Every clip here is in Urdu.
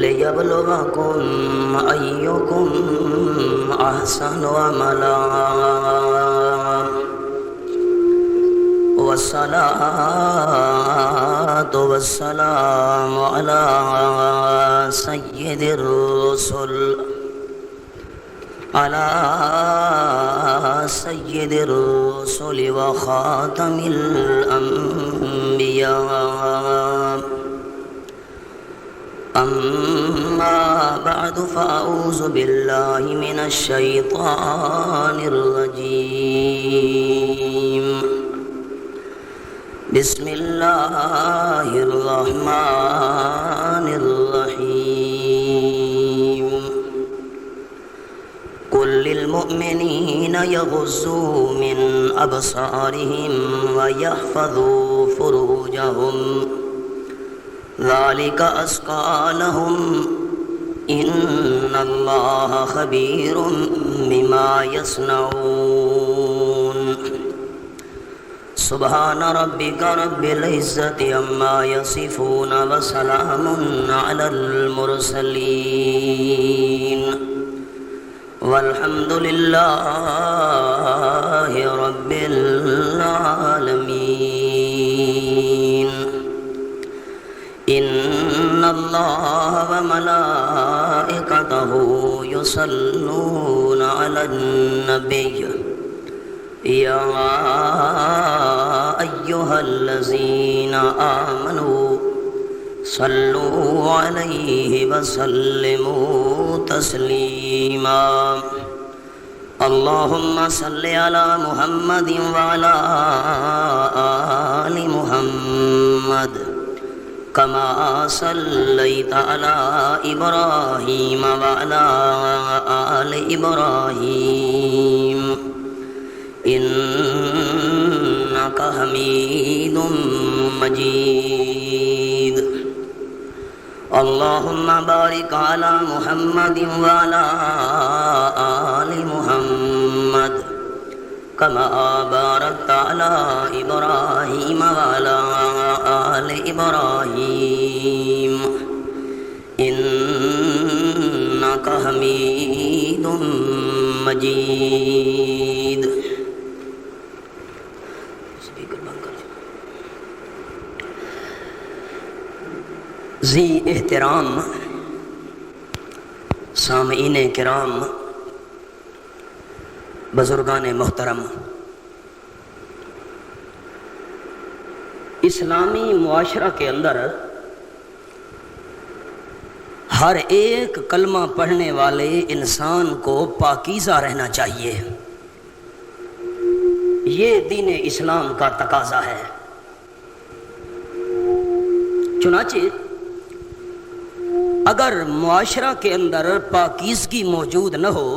لِيَبْلُوَكُمْ أَيُّكُمْ أَحْسَنُ عَمَلًا والصلاة والسلام على سيد الرسل وخاتم الأنبياء أما بعد فأعوذ بالله من الشيطان الرجيم بسم الله الرحمن الرحيم قل للمؤمنين يغضوا من أبصارهم ويحفظوا فروجهم ذلك أزكى لهم إن الله خبير بما يصنعون سبحان ربك رب العزة عما يصفون وسلام على المرسلين والحمد لله رب العالمين إن الله وملائكته يصلون على النبي يا أيها الذين آمنوا صلوا عليه وسلموا تسليما اللهم صل على محمد وعلى آل محمد كما صليت على إبراهيم وعلى آل إبراهيم إنك حميد مجيد اللهم بارك على محمد وعلى آل محمد كما باركت على إبراهيم وعلى آل إبراهيم إنك حميد مجيد ذی احترام سامعین کرام بزرگان محترم، اسلامی معاشرہ کے اندر ہر ایک کلمہ پڑھنے والے انسان کو پاکیزہ رہنا چاہیے، یہ دین اسلام کا تقاضا ہے۔ چنانچہ اگر معاشرہ کے اندر پاکیزگی موجود نہ ہو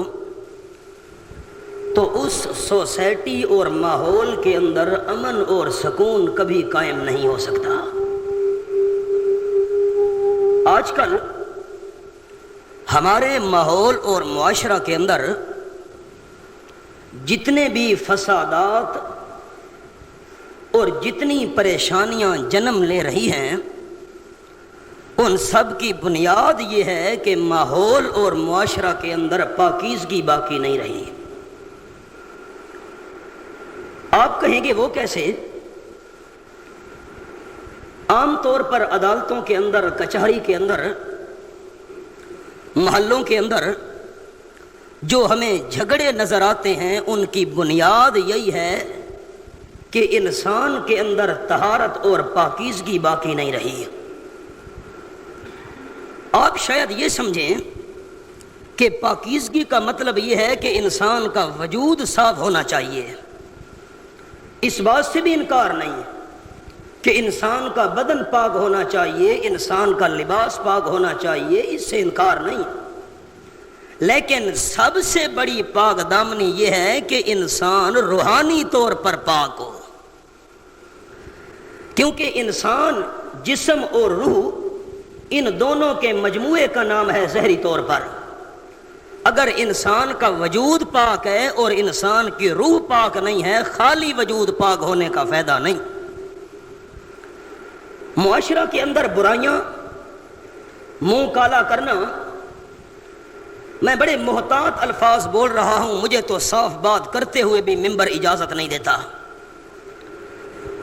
تو اس سوسائٹی اور ماحول کے اندر امن اور سکون کبھی قائم نہیں ہو سکتا۔ آج کل ہمارے ماحول اور معاشرہ کے اندر جتنے بھی فسادات اور جتنی پریشانیاں جنم لے رہی ہیں، ان سب کی بنیاد یہ ہے کہ ماحول اور معاشرہ کے اندر پاکیزگی باقی نہیں رہی۔ آپ کہیں گے وہ کیسے؟ عام طور پر عدالتوں کے اندر، کچہری کے اندر، محلوں کے اندر جو ہمیں جھگڑے نظر آتے ہیں، ان کی بنیاد یہی ہے کہ انسان کے اندر طہارت اور پاکیزگی باقی نہیں رہی۔ آپ شاید یہ سمجھیں کہ پاکیزگی کا مطلب یہ ہے کہ انسان کا وجود صاف ہونا چاہیے۔ اس بات سے بھی انکار نہیں کہ انسان کا بدن پاک ہونا چاہیے، انسان کا لباس پاک ہونا چاہیے، اس سے انکار نہیں، لیکن سب سے بڑی پاک دامنی یہ ہے کہ انسان روحانی طور پر پاک ہو، کیونکہ انسان جسم اور روح ان دونوں کے مجموعے کا نام ہے ظاہری طور پر۔ اگر انسان کا وجود پاک ہے اور انسان کی روح پاک نہیں ہے، خالی وجود پاک ہونے کا فائدہ نہیں۔ معاشرہ کے اندر برائیاں منہ کالا کرنا، میں بڑے محتاط الفاظ بول رہا ہوں، مجھے تو صاف بات کرتے ہوئے بھی منبر اجازت نہیں دیتا۔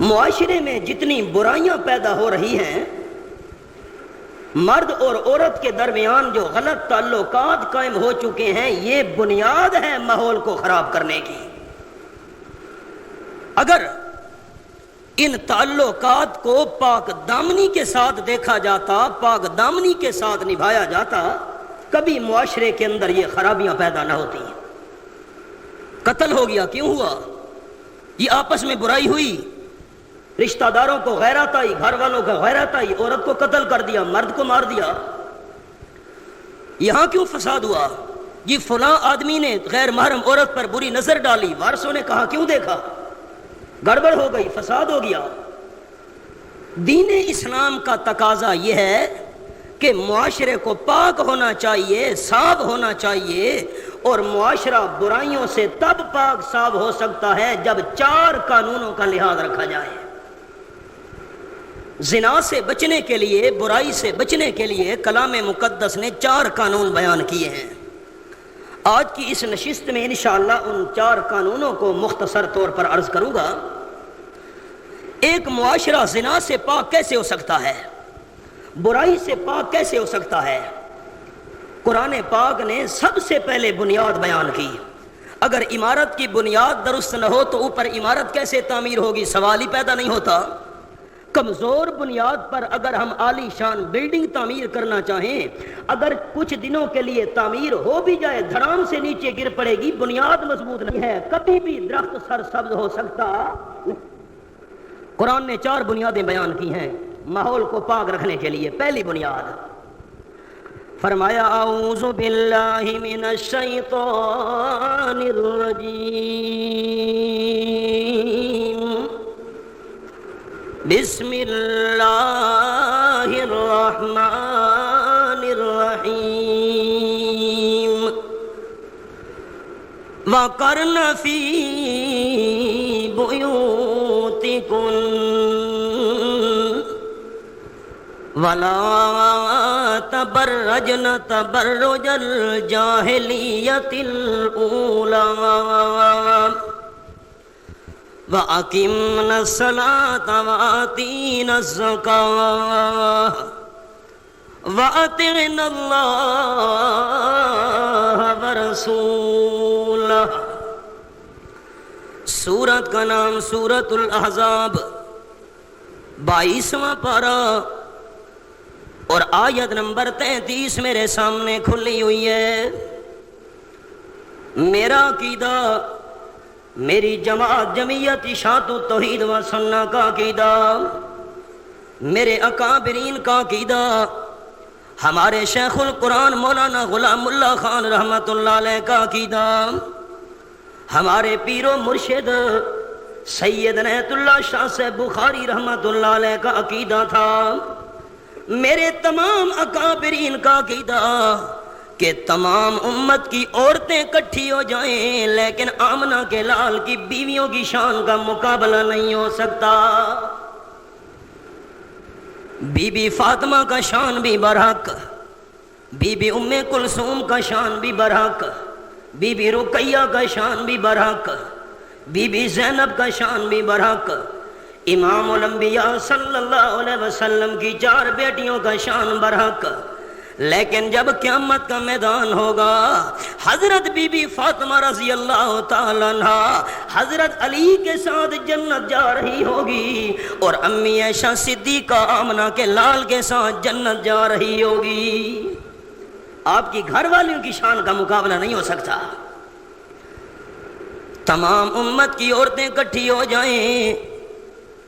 معاشرے میں جتنی برائیاں پیدا ہو رہی ہیں، مرد اور عورت کے درمیان جو غلط تعلقات قائم ہو چکے ہیں، یہ بنیاد ہے ماحول کو خراب کرنے کی۔ اگر ان تعلقات کو پاک دامنی کے ساتھ دیکھا جاتا، پاک دامنی کے ساتھ نبھایا جاتا، کبھی معاشرے کے اندر یہ خرابیاں پیدا نہ ہوتی۔ قتل ہو گیا، کیوں ہوا؟ یہ آپس میں برائی ہوئی، رشتہ داروں کو غیرت آئی، گھر والوں کو غیرت آئی، عورت کو قتل کر دیا، مرد کو مار دیا۔ یہاں کیوں فساد ہوا؟ یہ فلاں آدمی نے غیر محرم عورت پر بری نظر ڈالی، وارثوں نے کہا کیوں دیکھا؟ گڑبڑ ہو گئی، فساد ہو گیا۔ دین اسلام کا تقاضا یہ ہے کہ معاشرے کو پاک ہونا چاہیے، صاف ہونا چاہیے، اور معاشرہ برائیوں سے تب پاک صاف ہو سکتا ہے جب 4 قانونوں کا لحاظ رکھا جائے۔ زنا سے بچنے کے لیے، برائی سے بچنے کے لیے کلام مقدس نے 4 قانون بیان کیے ہیں۔ آج کی اس نشست میں انشاءاللہ ان 4 قانونوں کو مختصر طور پر عرض کروں گا۔ ایک معاشرہ زنا سے پاک کیسے ہو سکتا ہے؟ برائی سے پاک کیسے ہو سکتا ہے؟ قرآن پاک نے سب سے پہلے بنیاد بیان کی۔ اگر عمارت کی بنیاد درست نہ ہو تو اوپر عمارت کیسے تعمیر ہوگی؟ سوال ہی پیدا نہیں ہوتا۔ کمزور بنیاد پر اگر ہم عالی شان بلڈنگ تعمیر کرنا چاہیں، اگر کچھ دنوں کے لیے تعمیر ہو بھی جائے، دھڑام سے نیچے گر پڑے گی، بنیاد مضبوط نہیں ہے، کبھی بھی درخت سرسبز ہو سکتا۔ قرآن نے 4 بنیادیں بیان کی ہیں ماحول کو پاک رکھنے کے لیے۔ پہلی بنیاد فرمایا اعوذ باللہ من الشیطان الرجیم، بسم اللہ الرحمن الرحیم، وَقَرْنَ فِي بُيُوتِكُنَّ وَلَا تَبَرَّجْنَ تَبَرُّجَ الْجَاهِلِيَّةِ الْأُولَىٰ وَأَقِمْنَ الصَّلَاةَ وَآتِينَ الزَّكَاةَ وَأَطِعْنَ اللَّهَ وَرَسُولَهُ۔ سورت کا نام سورت الاحزاب، 22واں پارہ اور آیت نمبر 33 میرے سامنے کھلی ہوئی ہے۔ میرا عقیدہ، میری جماعت جمعیت اشاعت التوحید و سنہ کا عقیدہ، میرے اکابرین کا عقیدہ، ہمارے شیخ القرآن مولانا غلام اللہ خان رحمۃ اللہ علیہ کا عقیدہ، ہمارے پیر و مرشد سید عنایت اللہ شاہ صاحب بخاری رحمۃ اللہ علیہ کا عقیدہ تھا، میرے تمام اکابرین کا عقیدہ کہ تمام امت کی عورتیں اکٹھی ہو جائیں لیکن آمنہ کے لال کی بیویوں کی شان کا مقابلہ نہیں ہو سکتا۔ بی بی فاطمہ کا شان بھی برحق، بی بی ام کلثوم کا شان بھی برحق، بی بی رقیہ کا شان بھی برحق، بی بی زینب کا شان بھی برحق، امام الانبیاء صلی اللہ علیہ وسلم کی 4 بیٹیوں کا شان برحق۔ لیکن جب قیامت کا میدان ہوگا، حضرت بی بی فاطمہ رضی اللہ تعالیٰ عنہ حضرت علی کے ساتھ جنت جا رہی ہوگی، اور امی عائشہ صدیقہ آمنہ کے لال کے ساتھ جنت جا رہی ہوگی۔ آپ کی گھر والیوں کی شان کا مقابلہ نہیں ہو سکتا۔ تمام امت کی عورتیں اکٹھی ہو جائیں،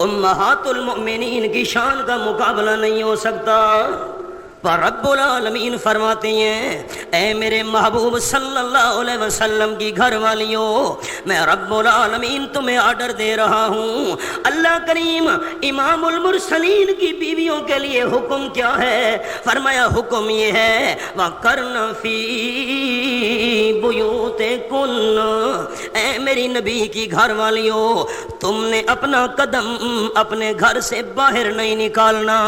امہات المؤمنین کی شان کا مقابلہ نہیں ہو سکتا۔ پر رب العالمین فرماتے ہیں اے میرے محبوب صلی اللہ علیہ وسلم کی گھر والیوں، میں رب العالمین تمہیں آرڈر دے رہا ہوں۔ اللہ کریم امام المرسلین کی بیویوں کے لیے حکم کیا ہے؟ فرمایا حکم یہ ہے وَقَرْنَ فِي بُيُوتِكُنَّ، اے میری نبی کی گھر والیوں، تم نے اپنا قدم اپنے گھر سے باہر نہیں نکالنا۔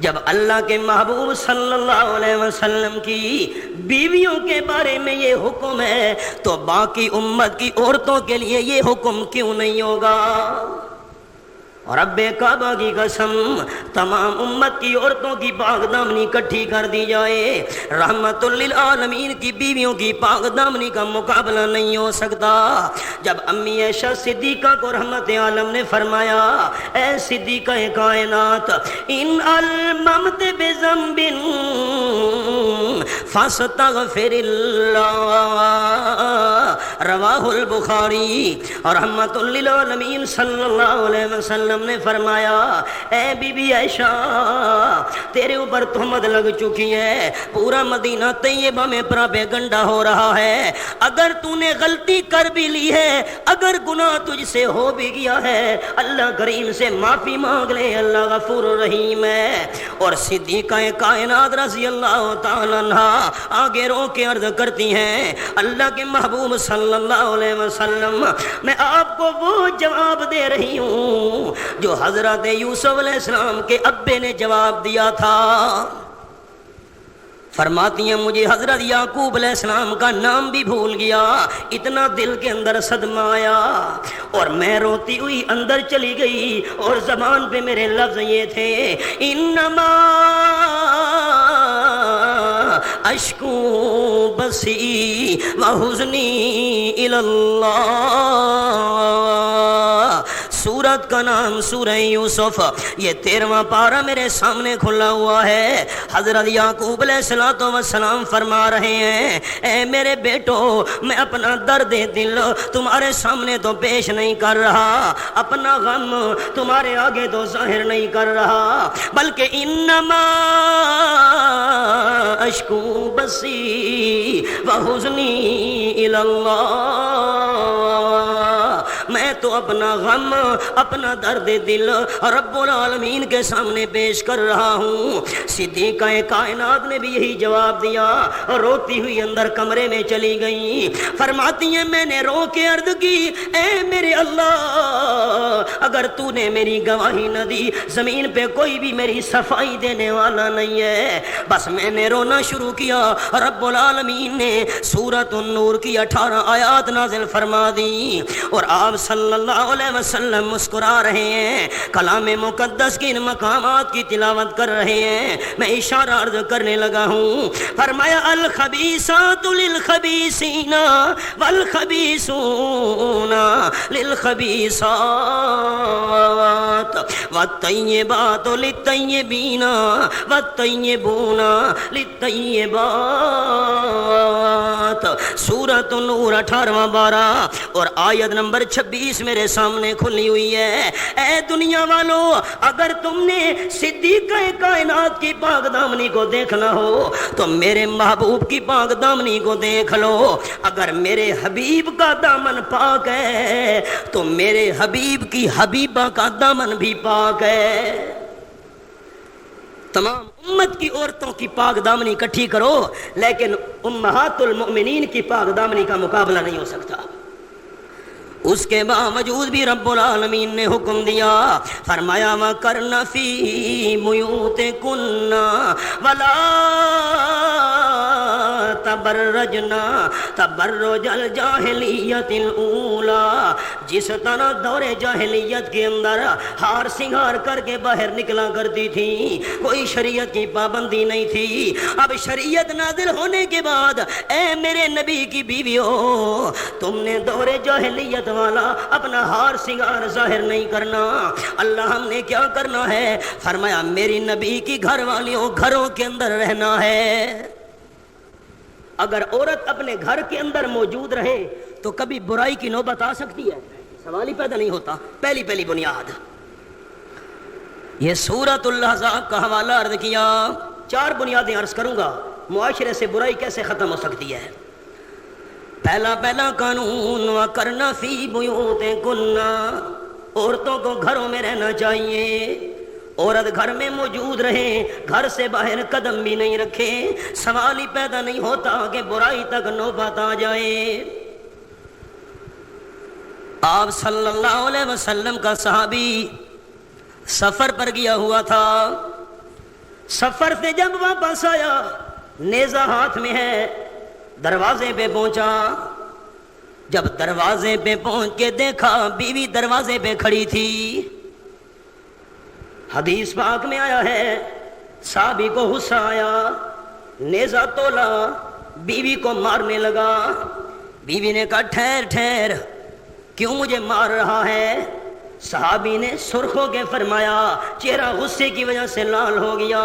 جب اللہ کے محبوب صلی اللہ علیہ وسلم کی بیویوں کے بارے میں یہ حکم ہے تو باقی امت کی عورتوں کے لیے یہ حکم کیوں نہیں ہوگا؟ اور رب کعبہ کی قسم، تمام امت کی عورتوں کی پاک دامنی اکٹھی کر دی جائے، رحمت للعالمین کی بیویوں کی پاک دامنی کا مقابلہ نہیں ہو سکتا۔ جب امی عائشہ صدیقہ کو رحمت عالم نے فرمایا، اے صدیقہ کائنات، ان الممت بذنب فاستغفر اللہ، رواہ البخاری۔ اور رحمت للعالمین صلی اللہ علیہ وسلم نے فرمایا، اے بی بی عائشہ، تیرے اوپر تہمت لگ چکی ہے، پورا مدینہ طیبہ میں پراپیگنڈا ہو رہا ہے، اگر تو نے غلطی کر بھی لی ہے، اگر گناہ تجھ سے ہو بھی گیا ہے، اللہ کریم سے معافی مانگ لے، اللہ غفور رحیم ہے۔ اور صدیقہ کائنات رضی اللہ تعالی عنہ آگے رو کے عرض کرتی ہیں، اللہ کے محبوب صلی اللہ علیہ وسلم، میں آپ کو وہ جواب دے رہی ہوں جو حضرت یوسف علیہ السلام کے ابے نے جواب دیا تھا۔ فرماتی ہیں مجھے حضرت یعقوب علیہ السلام کا نام بھی بھول گیا، اتنا دل کے اندر صدمہ آیا، اور میں روتی ہوئی اندر چلی گئی، اور زبان پہ میرے لفظ یہ تھے، انما اشکو بسی وحزنی اللہ۔ سورت کا نام سورہ یوسف، یہ 13واں پارہ میرے سامنے کھلا ہوا ہے۔ حضرت یعقوب علیہ السلام فرما رہے ہیں، اے میرے بیٹو، میں اپنا درد دل تمہارے سامنے تو پیش نہیں کر رہا، اپنا غم تمہارے آگے تو ظاہر نہیں کر رہا، بلکہ انما اشکو بسی وحزنی اللہ، میں تو اپنا غم، اپنا درد دل رب العالمین کے سامنے پیش کر رہا ہوں۔ صدیقہ کائنات نے بھی یہی جواب دیا، روتی ہوئی اندر کمرے میں چلی گئی۔ فرماتی ہیں میں نے رو کے عرض کی، اے میرے اللہ، اگر تو نے میری گواہی نہ دی، زمین پہ کوئی بھی میری صفائی دینے والا نہیں ہے۔ بس میں نے رونا شروع کیا، رب العالمین نے سورۃ النور کی 18 آیات نازل فرما دی، اور آپ صلی اللہ علیہ وسلم مسکرا رہے ہیں، کلام مقدس کی ان مقامات کی تلاوت کر رہے ہیں۔ میں اشارہ عرض کرنے لگا ہوں، فرمایا الخبیثات للخبیثین والخبیثون للخبیثات والطیبات للطیبین والطیبون للطیبات۔ سورۃ النور 18واں پارہ اور آیت نمبر 26 میرے سامنے کھلی ہوئی ہے۔ اے دنیا والو، اگر تم نے صدیقہ کائنات کی پاک دامنی کو دیکھنا ہو تو میرے محبوب کی پاک دامنی کو دیکھ لو۔ اگر میرے حبیب کا دامن پاک ہے تو میرے حبیب کی حبیبہ کا دامن بھی پاک ہے۔ تمام امت کی عورتوں کی پاک دامنی اکٹھی کرو، لیکن امہات المؤمنین کی پاک دامنی کا مقابلہ نہیں ہو سکتا۔ اس کے باوجود بھی رب العالمین نے حکم دیا، فرمایا وَقَرْنَ فِي بُيُوتِكُنَّ وَلَا تَبَرَّجْنَ تَبَرُّجَ الْجَاهِلِيَّةِ الْأُولَى، جس طرح دور جاہلیت کے اندر ہار سنگار کر کے باہر نکلا کرتی تھی، کوئی شریعت کی پابندی نہیں تھی۔ اب شریعت نازل ہونے کے بعد اے میرے نبی کی بیویوں، تم نے دور جاہلیت والا اپنا ہار سنگار ظاہر نہیں کرنا۔ اللہ ہم نے کیا کرنا ہے؟ فرمایا میری نبی کی گھر والیوں گھروں کے اندر رہنا ہے۔ اگر عورت اپنے گھر کے اندر موجود رہے تو کبھی برائی کی نوبت آ سکتی ہے؟ سوال ہی پیدا نہیں ہوتا۔ پہلی بنیاد یہ سورۃ الاحزاب کا حوالہ عرض کیا، 4 بنیادیں عرض کروں گا، معاشرے سے برائی کیسے ختم ہو سکتی ہے۔ پہلا قانون وَقَرْنَ فِي بُيُوتِكُنَّ، عورتوں کو گھروں میں رہنا چاہیے۔ عورت گھر میں موجود رہے، گھر سے باہر قدم بھی نہیں رکھے، سوال ہی پیدا نہیں ہوتا کہ برائی تک نوبت آ جائے۔ آپ صلی اللہ علیہ وسلم کا صحابی سفر پر گیا ہوا تھا، سفر سے جب واپس آیا نیزہ ہاتھ میں ہے، دروازے پہ پہنچا، جب دروازے پہ پہنچ کے دیکھا بیوی دروازے پہ کھڑی تھی۔ حدیث پاک میں آیا ہے صحابی کو غصہ آیا، نیزہ تولا، بیوی کو مارنے لگا۔ بیوی نے کہا ٹھہر ٹھہر، کیوں مجھے مار رہا ہے؟ صحابی نے سرخ ہو کے فرمایا، چہرہ غصے کی وجہ سے لال ہو گیا۔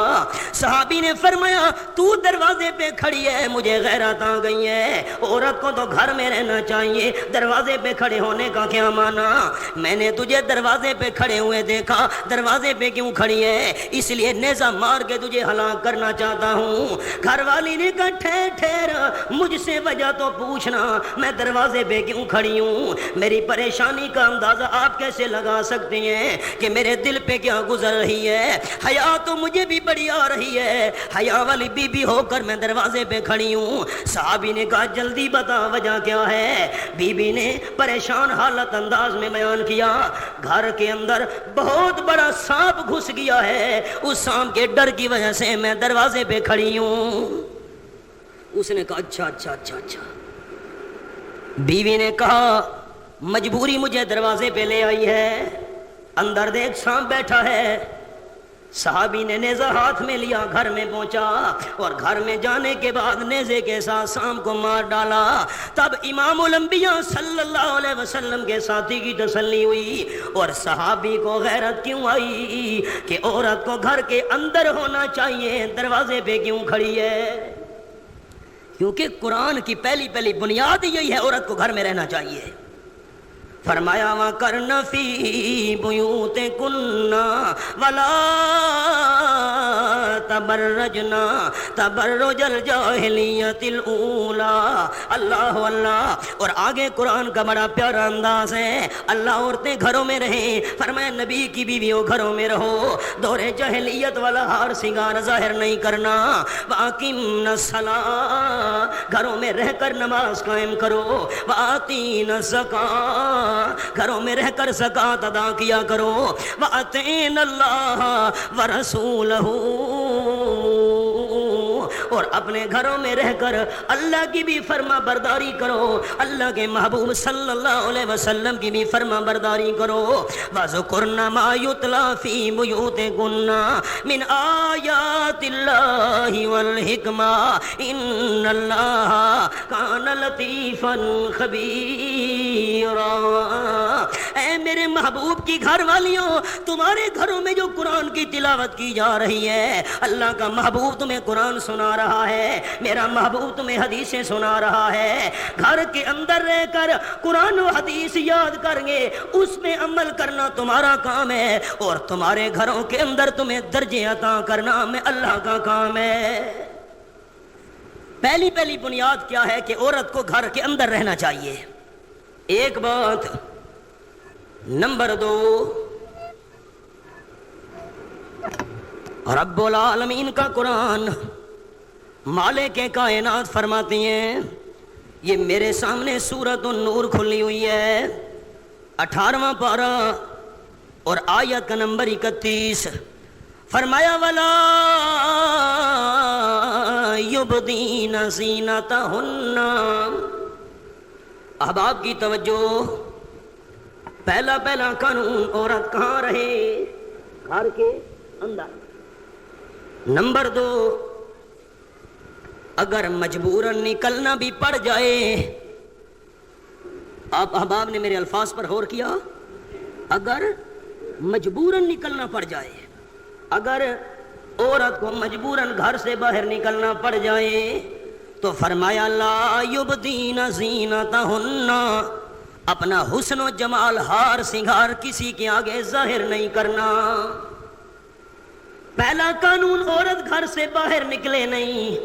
صحابی نے فرمایا تو دروازے پہ کھڑی ہے، مجھے غیرت آ گئی ہے، عورت کو تو گھر میں رہنا چاہیے، دروازے پہ کھڑے ہونے کا کیا مانا؟ میں نے تجھے دروازے پہ کھڑے ہوئے دیکھا، دروازے پہ کیوں کھڑی ہے؟ اس لیے نیزہ مار کے تجھے ہلاک کرنا چاہتا ہوں۔ گھر والی نے کہا ٹھہر ٹھہر، مجھ سے وجہ تو پوچھنا، میں دروازے پہ کیوں کھڑی ہوں؟ میری پریشانی کا اندازہ آپ کیسے لگا سکتے ہیں کہ میرے دل پہ کیا گزر رہی ہے؟ حیا تو مجھے بھی بڑی آ رہی ہے، حیا والی بی بی ہو کر میں دروازے پہ کھڑی ہوں۔ صحابی نے کہا جلدی بتا وجہ کیا ہے؟ بی بی نے پریشان حالت انداز میں بیان کیا، گھر کے اندر بہت بڑا سانپ گھس گیا ہے، اس سانپ کے ڈر کی وجہ سے میں دروازے پہ کھڑی ہوں۔ اس نے کہا اچھا اچھا اچھا اچھا۔ بیوی نے کہا مجبوری مجھے دروازے پہ لے آئی ہے، اندر دیکھ سانپ بیٹھا ہے۔ صحابی نے نیزہ ہاتھ میں لیا، گھر میں پہنچا اور گھر میں جانے کے بعد نیزے کے ساتھ سانپ کو مار ڈالا۔ تب امام الانبیاء صلی اللہ علیہ وسلم کے ساتھی کی تسلی ہوئی، اور صحابی کو غیرت کیوں آئی کہ عورت کو گھر کے اندر ہونا چاہیے، دروازے پہ کیوں کھڑی ہے؟ کیونکہ قرآن کی پہلی بنیاد یہی ہے، عورت کو گھر میں رہنا چاہیے۔ فرمایا وَقَرْنَ فِي بُيُوتِكُنَّ وَلَا تَبَرَّجْنَا تَبَرُّجَ الْجَاهِلِيَّةِ الْأُولَىٰ۔ اللہ اللہ، اور آگے قرآن کا بڑا پیارا انداز ہے، اللہ عورتیں گھروں میں رہیں، فرمایا نبی کی بیویوں گھروں میں رہو، دور جاہلیت والا ہار سنگار ظاہر نہیں کرنا۔ وَأَقِمْنَ الصَّلَاةَ، گھروں میں رہ کر نماز قائم کرو۔ وَآتِينَ الزَّكَاةَ، گھروں میں رہ کر زکات ادا کیا کرو۔ وَأَطِعْنَ اللَّهَ وَرَسُولَهُ، اور اپنے گھروں میں رہ کر اللہ کی بھی فرما برداری کرو، اللہ کے محبوب صلی اللہ علیہ وسلم کی بھی فرما برداری کرو۔ وَذُكُرْنَ مَا يُتْلَىٰ فِي بُيُوتِكُنَّ مِنْ آيَاتِ اللَّهِ وَالْحِكْمَةِ إِنَّ اللَّهَ كَانَ لَطِيفًا خَبِيرًا۔ اے میرے محبوب کی گھر والیوں، تمہارے گھروں میں جو قرآن کی تلاوت کی جا رہی ہے، اللہ کا محبوب تمہیں قرآن سنا رہا ہے، میرا محبوب تمہیں حدیثیں سنا رہا ہے۔ گھر کے اندر رہ کر قرآن و حدیث یاد کریں گے، اس میں عمل کرنا تمہارا کام ہے، اور تمہارے گھروں کے اندر تمہیں درجے عطا کرنا میں اللہ کا کام ہے۔ پہلی بنیاد کیا ہے کہ عورت کو گھر کے اندر رہنا چاہیے، ایک بات۔ نمبر 2، رب العالمین کا قرآن مالک کائنات فرماتے ہیں، یہ میرے سامنے سورۃ النور کھلی ہوئی ہے، 18واں پارہ اور آیت کا نمبر 31۔ فرمایا وَلَا يُبْدِينَ زِينَتَهُنَّ۔ احباب کی توجہ، پہلا قانون، عورت کہاں رہے؟ گھر کے اندر۔ نمبر 2، اگر مجبوراً نکلنا بھی پڑ جائے، آپ احباب نے میرے الفاظ پر غور کیا، اگر مجبوراً نکلنا پڑ جائے، اگر عورت کو مجبوراً گھر سے باہر نکلنا پڑ جائے تو فرمایا لا یبدین زینتہن، اپنا حسن و جمال ہار سنگار کسی کے آگے ظاہر نہیں کرنا۔ پہلا قانون، عورت گھر سے باہر نکلے نہیں،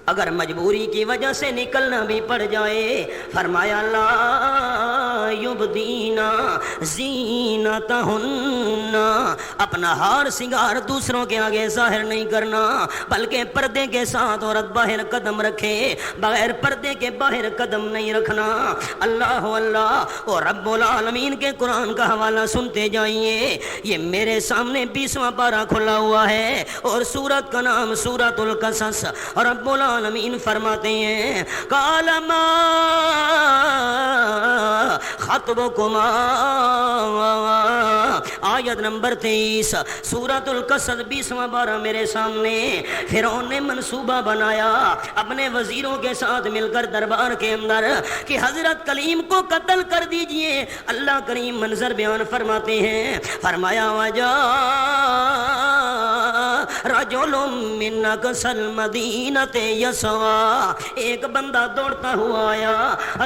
اگر مجبوری کی وجہ سے نکلنا بھی پڑ جائے، فرمایا لا یبدینا زینتہن، اپنا ہار سنگار دوسروں کے آگے ظاہر نہیں کرنا، بلکہ پردے کے ساتھ عورت باہر قدم رکھے، بغیر پردے کے باہر قدم نہیں رکھنا۔ اللہ اللہ، اور رب العالمین کے قرآن کا حوالہ سنتے جائیے۔ یہ میرے سامنے 20واں پارہ کھلا ہوا ہے اور سورت کا نام سورۃ القصص۔ رب العالمین فرماتے ہیں قال ما خطبکما، آیت نمبر 23 سورۃ القصص 20واں پارہ میرے سامنے۔ فرعون نے منصوبہ بنایا اپنے وزیروں کے ساتھ مل کر دربار کے اندر کہ حضرت کلیم کو قتل کر دیجئے۔ اللہ کریم منظر بیان فرماتے ہیں، فرمایا وجا رجل من اقصى المدینۃ یسعی، ایک بندہ دوڑتا ہوا آیا۔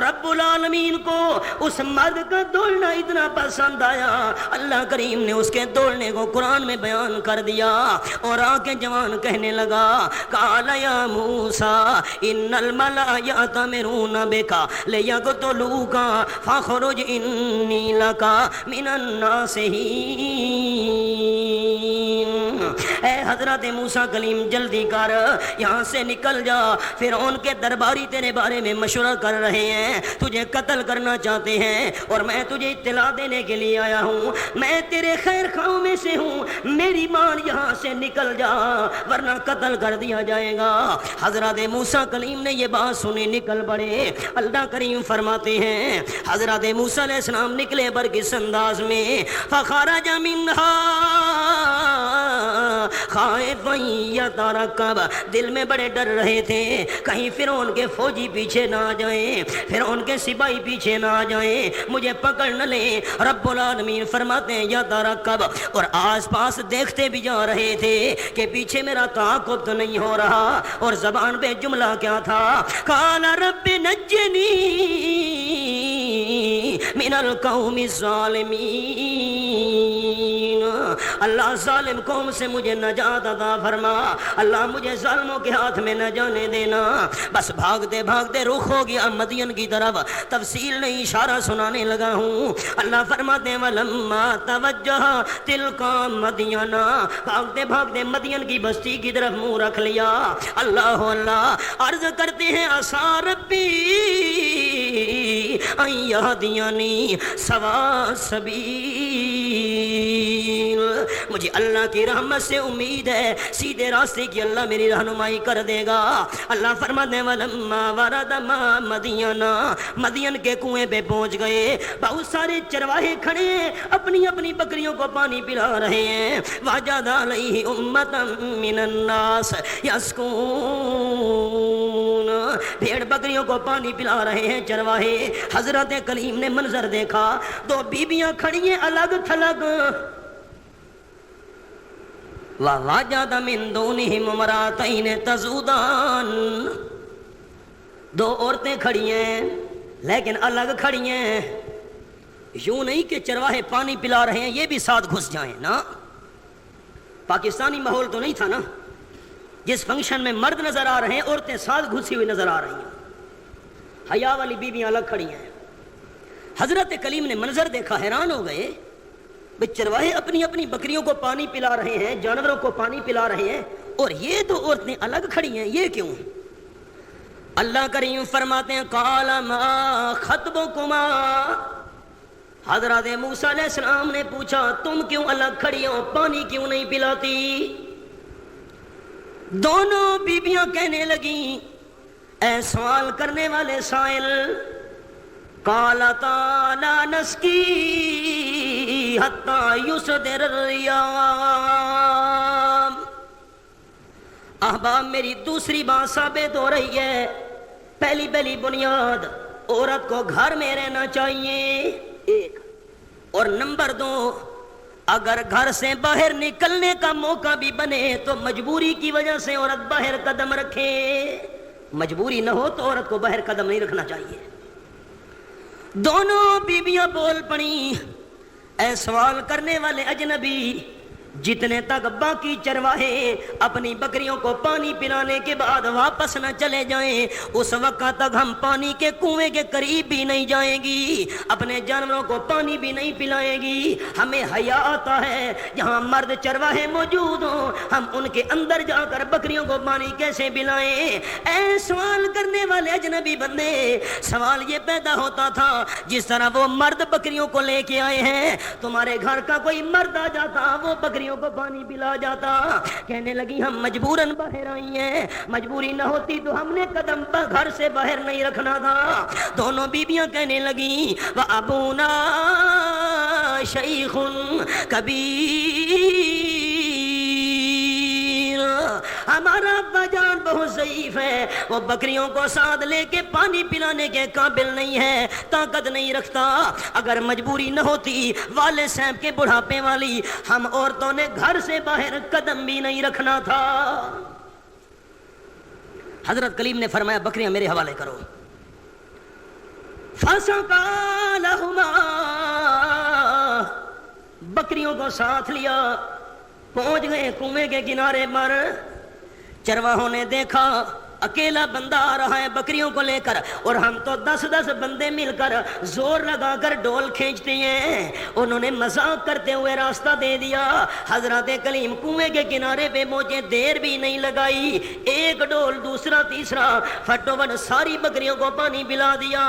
رب العالمین کو اس مرد کا دوڑنا اتنا پسند آیا، اللہ کریم نے اس کے دوڑنے کو قرآن میں بیان کر دیا اور آ کے جوان کہنے لگا قال یا موسیٰ ان الملأ یأتمرون بک لیقتلوک فاخرج انی لک من الناصحین۔ اے حضرت موسیٰ کلیم جلدی کر، یہاں سے نکل جا، فرعون کے درباری تیرے بارے میں مشورہ کر رہے ہیں، تجھے قتل کرنا چاہتے ہیں، اور میں تجھے اطلاع دینے کے لیے آیا ہوں، میں تیرے خیر خواہوں میں سے ہوں، میری مان یہاں سے نکل جا ورنہ قتل کر دیا جائے گا۔ حضرت موسیٰ کلیم نے یہ بات سنی، نکل پڑے۔ اللہ کریم فرماتے ہیں حضرت موسیٰ علیہ السلام نکلے برکس انداز میں، فخرج منہا خائفا یترقب، دل میں بڑے ڈر رہے تھے کہیں فرعون کے فوجی پیچھے نہ آ جائیں، فرعون کے سپاہی پیچھے نہ آ جائیں، مجھے پکڑ نہ لیں۔ رب العالمین فرماتے ہیں یترقب، اور آس پاس دیکھتے بھی جا رہے تھے کہ پیچھے میرا تعاقب تو نہیں ہو رہا، اور زبان پہ جملہ کیا تھا قال رب نجنی من القوم الظالمین، اللہ ظالم قوم سے مجھے نجات عطا فرما، اللہ مجھے ظالموں کے ہاتھ میں نہ جانے دینا۔ بس بھاگتے بھاگتے رخ ہو گیا مدین کی طرف، تفصیل نہیں اشارہ سنانے لگا ہوں۔ اللہ فرماتے ہیں وَلَمَّا تَوَجَّهَ تِلْقَى مَدْيَنَ، بھاگتے بھاگتے مدین کی بستی کی طرف منہ رکھ لیا۔ اللہ اللہ، عرض کرتے ہیں عَسَىٰ رَبِّي أَن يَهْدِيَنِي سَوَاءَ السَّبِيلِ، مجھے اللہ کی رحمت سے امید ہے سیدھے راستے کی اللہ میری رہنمائی کر دے گا۔ اللہ فرماتے ہیں وَلَمَّا وَرَدَ مَاءَ مَدْيَنَ، مدین کے کنویں پہ پہنچ گئے، بہت سارے چرواہے کھڑے ہیں، اپنی اپنی بکریوں کو پانی پلا رہے ہیں۔ وَجَدَ عَلَيْهِ أُمَّةً مِّنَ النَّاسِ يَسْقُونَ، بھیڑ بکریوں کو پانی پلا رہے ہیں چرواہے۔ حضرت کلیم نے منظر دیکھا، دو بیبیاں کھڑی ہیں الگ تھلگ، وَوَجَدَ مِن دُونِهِمْ امْرَأَتَيْنِ تَذُودَانِ، دو عورتیں کھڑی ہیں لیکن الگ کھڑی ہیں۔ یوں نہیں کہ چرواہے پانی پلا رہے ہیں یہ بھی ساتھ گھس جائیں نا، پاکستانی ماحول تو نہیں تھا نا، جس فنکشن میں مرد نظر آ رہے ہیں عورتیں ساتھ گھسی ہوئی نظر آ رہی ہیں، حیا والی بیویاں الگ کھڑی ہیں۔ حضرت کلیم نے منظر دیکھا، حیران ہو گئے، چرواہے اپنی اپنی بکریوں کو پانی پلا رہے ہیں، جانوروں کو پانی پلا رہے ہیں، اور یہ دو عورتیں الگ کھڑی ہیں، یہ کیوں؟ اللہ کریم فرماتے ہیں قال ما خطبکما، حضرت موسیٰ علیہ السلام نے پوچھا تم کیوں الگ کھڑی ہو، پانی کیوں نہیں پلاتی؟ دونوں بیبیاں کہنے لگیں اے سوال کرنے والے سائل، قالتا لا نسقی حتی یصدر الریام، احباب میری دوسری بات ثابت ہو رہی ہے، پہلی بنیاد عورت کو گھر میں رہنا چاہیے، ایک، اور نمبر دو اگر گھر سے باہر نکلنے کا موقع بھی بنے تو مجبوری کی وجہ سے عورت باہر قدم رکھے، مجبوری نہ ہو تو عورت کو باہر قدم نہیں رکھنا چاہیے۔ دونوں بیویاں بول پڑیں اے سوال کرنے والے اجنبی، جتنے تک باقی چرواہے اپنی بکریوں کو پانی پلانے کے بعد واپس نہ چلے جائیں اس وقت تک ہم پانی کے کنویں کے قریب بھی نہیں جائیں گی، اپنے جانوروں کو پانی بھی نہیں پلائیں گی۔ ہمیں حیا آتا ہے جہاں مرد چرواہے موجود ہوں ہم ان کے اندر جا کر بکریوں کو پانی کیسے پلائیں؟ اے سوال کرنے والے اجنبی بندے، سوال یہ پیدا ہوتا تھا جس طرح وہ مرد بکریوں کو لے کے آئے ہیں، تمہارے گھر کا کوئی مرد آ جاتا وہ بکریوں کو پانی پلا جاتا۔ کہنے لگی ہم مجبوراً باہر آئی ہیں، مجبوری نہ ہوتی تو ہم نے قدم گھر سے باہر نہیں رکھنا تھا۔ دونوں بیویاں کہنے لگیں وَأَبُونَا شَيْخٌ كَبِيرٌ، ہمارا ابا جان بہت ضعیف ہے، وہ بکریوں کو ساتھ لے کے پانی پلانے کے قابل نہیں ہے، طاقت نہیں رکھتا۔ اگر مجبوری نہ ہوتی والد صاحب کے بڑھاپے والی، ہم عورتوں نے گھر سے باہر قدم بھی نہیں رکھنا تھا۔ حضرت کلیم نے فرمایا بکریاں میرے حوالے کرو۔ فَسَقَا لَهُمَا، بکریوں کو ساتھ لیا، پہنچ گئے کنویں کے کنارے پر۔ چرواہوں نے دیکھا اکیلا بندہ آ رہا ہے بکریوں کو لے کر، اور ہم تو 10 بندے مل کر زور لگا کر ڈول کھینچتے ہیں۔ انہوں نے مذاق کرتے ہوئے راستہ دے دیا۔ حضرت کلیم کنویں کے کنارے پہ پہنچے، دیر بھی نہیں لگائی، ایک ڈول دوسرا تیسرا فٹوفٹ ساری بکریوں کو پانی پلا دیا۔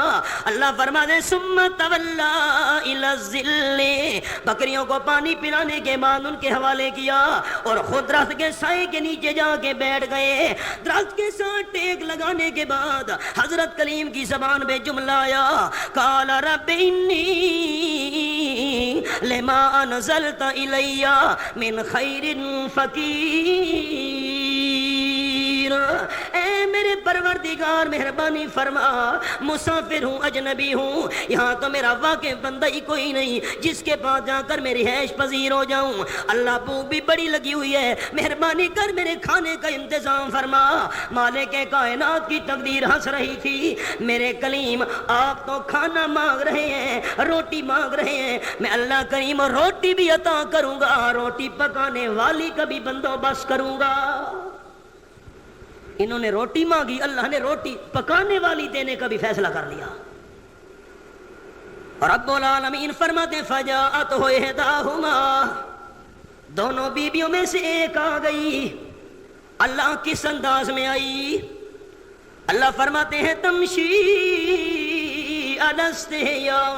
اللہ فرماتے ثم تولا الی الظل، بکریوں کو پانی پلانے کے بعد ان کے حوالے کیا اور خود درخت کے سائے کے نیچے جا کے بیٹھ گئے۔ درخت کے ساتھ ٹیک لگانے کے بعد حضرت کلیم کی زبان میں جملہ آیا قال رب انی لما انزلت الی من خیر فقیر، اے میرے پروردگار مہربانی فرما، مسافر ہوں، اجنبی ہوں، یہاں تو میرا واقع بندہ ہی کوئی نہیں جس کے پاس جا کر میری رہائش پذیر ہو جاؤں۔ اللہ بھوک بھی بڑی لگی ہوئی ہے، مہربانی کر میرے کھانے کا انتظام فرما۔ مالک کائنات کی تقدیر ہنس رہی تھی، میرے کلیم آپ تو کھانا مانگ رہے ہیں، روٹی مانگ رہے ہیں، میں اللہ کریم روٹی بھی عطا کروں گا، روٹی پکانے والی کا بھی بندوبست کروں گا۔ انہوں نے روٹی مانگی، اللہ نے روٹی پکانے والی دینے کا بھی فیصلہ کر لیا۔ رب العالمین فرماتے فجاءتہ احداہما، دونوں بیویوں میں سے ایک آ گئی۔ اللہ کس انداز میں آئی؟ اللہ فرماتے ہیں تمشی علی استحیاء،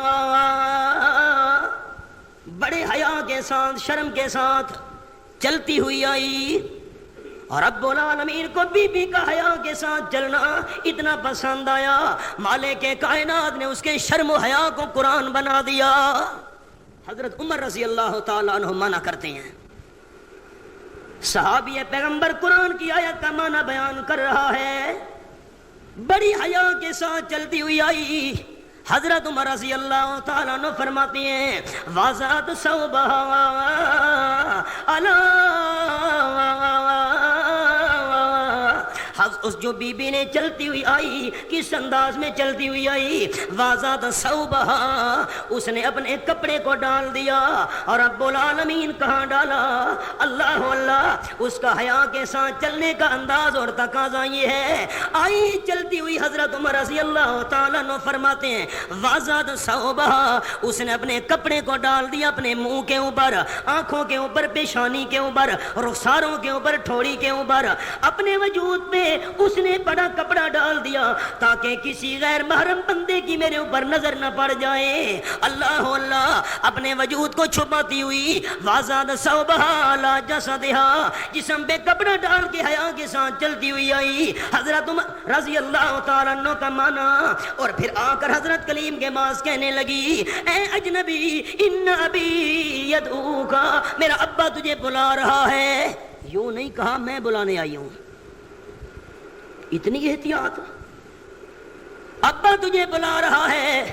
بڑے حیا کے ساتھ، شرم کے ساتھ چلتی ہوئی آئی۔ اور رب العالمین کو بی بی کا حیا کے ساتھ چلنا اتنا پسند آیا، مالک کائنات نے اس کے شرم و حیا کو قرآن بنا دیا۔ حضرت عمر رضی اللہ تعالیٰ عنہ منع کرتے ہیں، صحابی پیغمبر قرآن کی آیت کا معنی بیان کر رہا ہے، بڑی حیا کے ساتھ چلتی ہوئی آئی۔ حضرت عمر رضی اللہ تعالیٰ عنہ فرماتے ہیں وَذَاتُ ثَوْبَهَا اس جو بی بی نے چلتی ہوئی آئی کس انداز میں چلتی ہوئی آئی؟ وَذَاتُ ثَوْبَهَا، اس نے اپنے کپڑے کو ڈال دیا۔ اور رب العالمین کہاں ڈالا؟ اللہ اللہ، اس کا حیا کے ساتھ چلنے کا انداز اور تقاضا یہ ہے۔ آئی چلتی ہوئی حضرت عمر رضی اللہ تعالیٰ عنہ فرماتے ہیں وَذَاتُ ثَوْبَهَا، اس نے اپنے کپڑے کو ڈال دیا اپنے منہ کے اوپر، آنکھوں کے اوپر، پیشانی کے اوپر، رخساروں کے اوپر، ٹھوڑی کے اوپر، اپنے وجود پہ اس نے بڑا کپڑا ڈال دیا تاکہ کسی غیر محرم بندے کی میرے اوپر نظر نہ پڑ جائے۔ اللہ اللہ، اپنے وجود کو چھپاتی ہوئی وَذَاتُ ثَوْبَهَا عَلَى جَسَدِهَا، جسم پہ کپڑا ڈال کے حیا کے ساتھ چلتی ہوئی آئی حضرت عمر رضی اللہ تعالیٰ عنہ کا مانا۔ اور پھر آ کر حضرت کلیم کے پاس کہنے لگی اے اجنبی ان ابی یدعوک، میرا ابا تجھے بلا رہا ہے۔ یوں نہیں کہا میں بلانے آئی ہوں، اتنی احتیاط، ابا تجھے بلا رہا ہے۔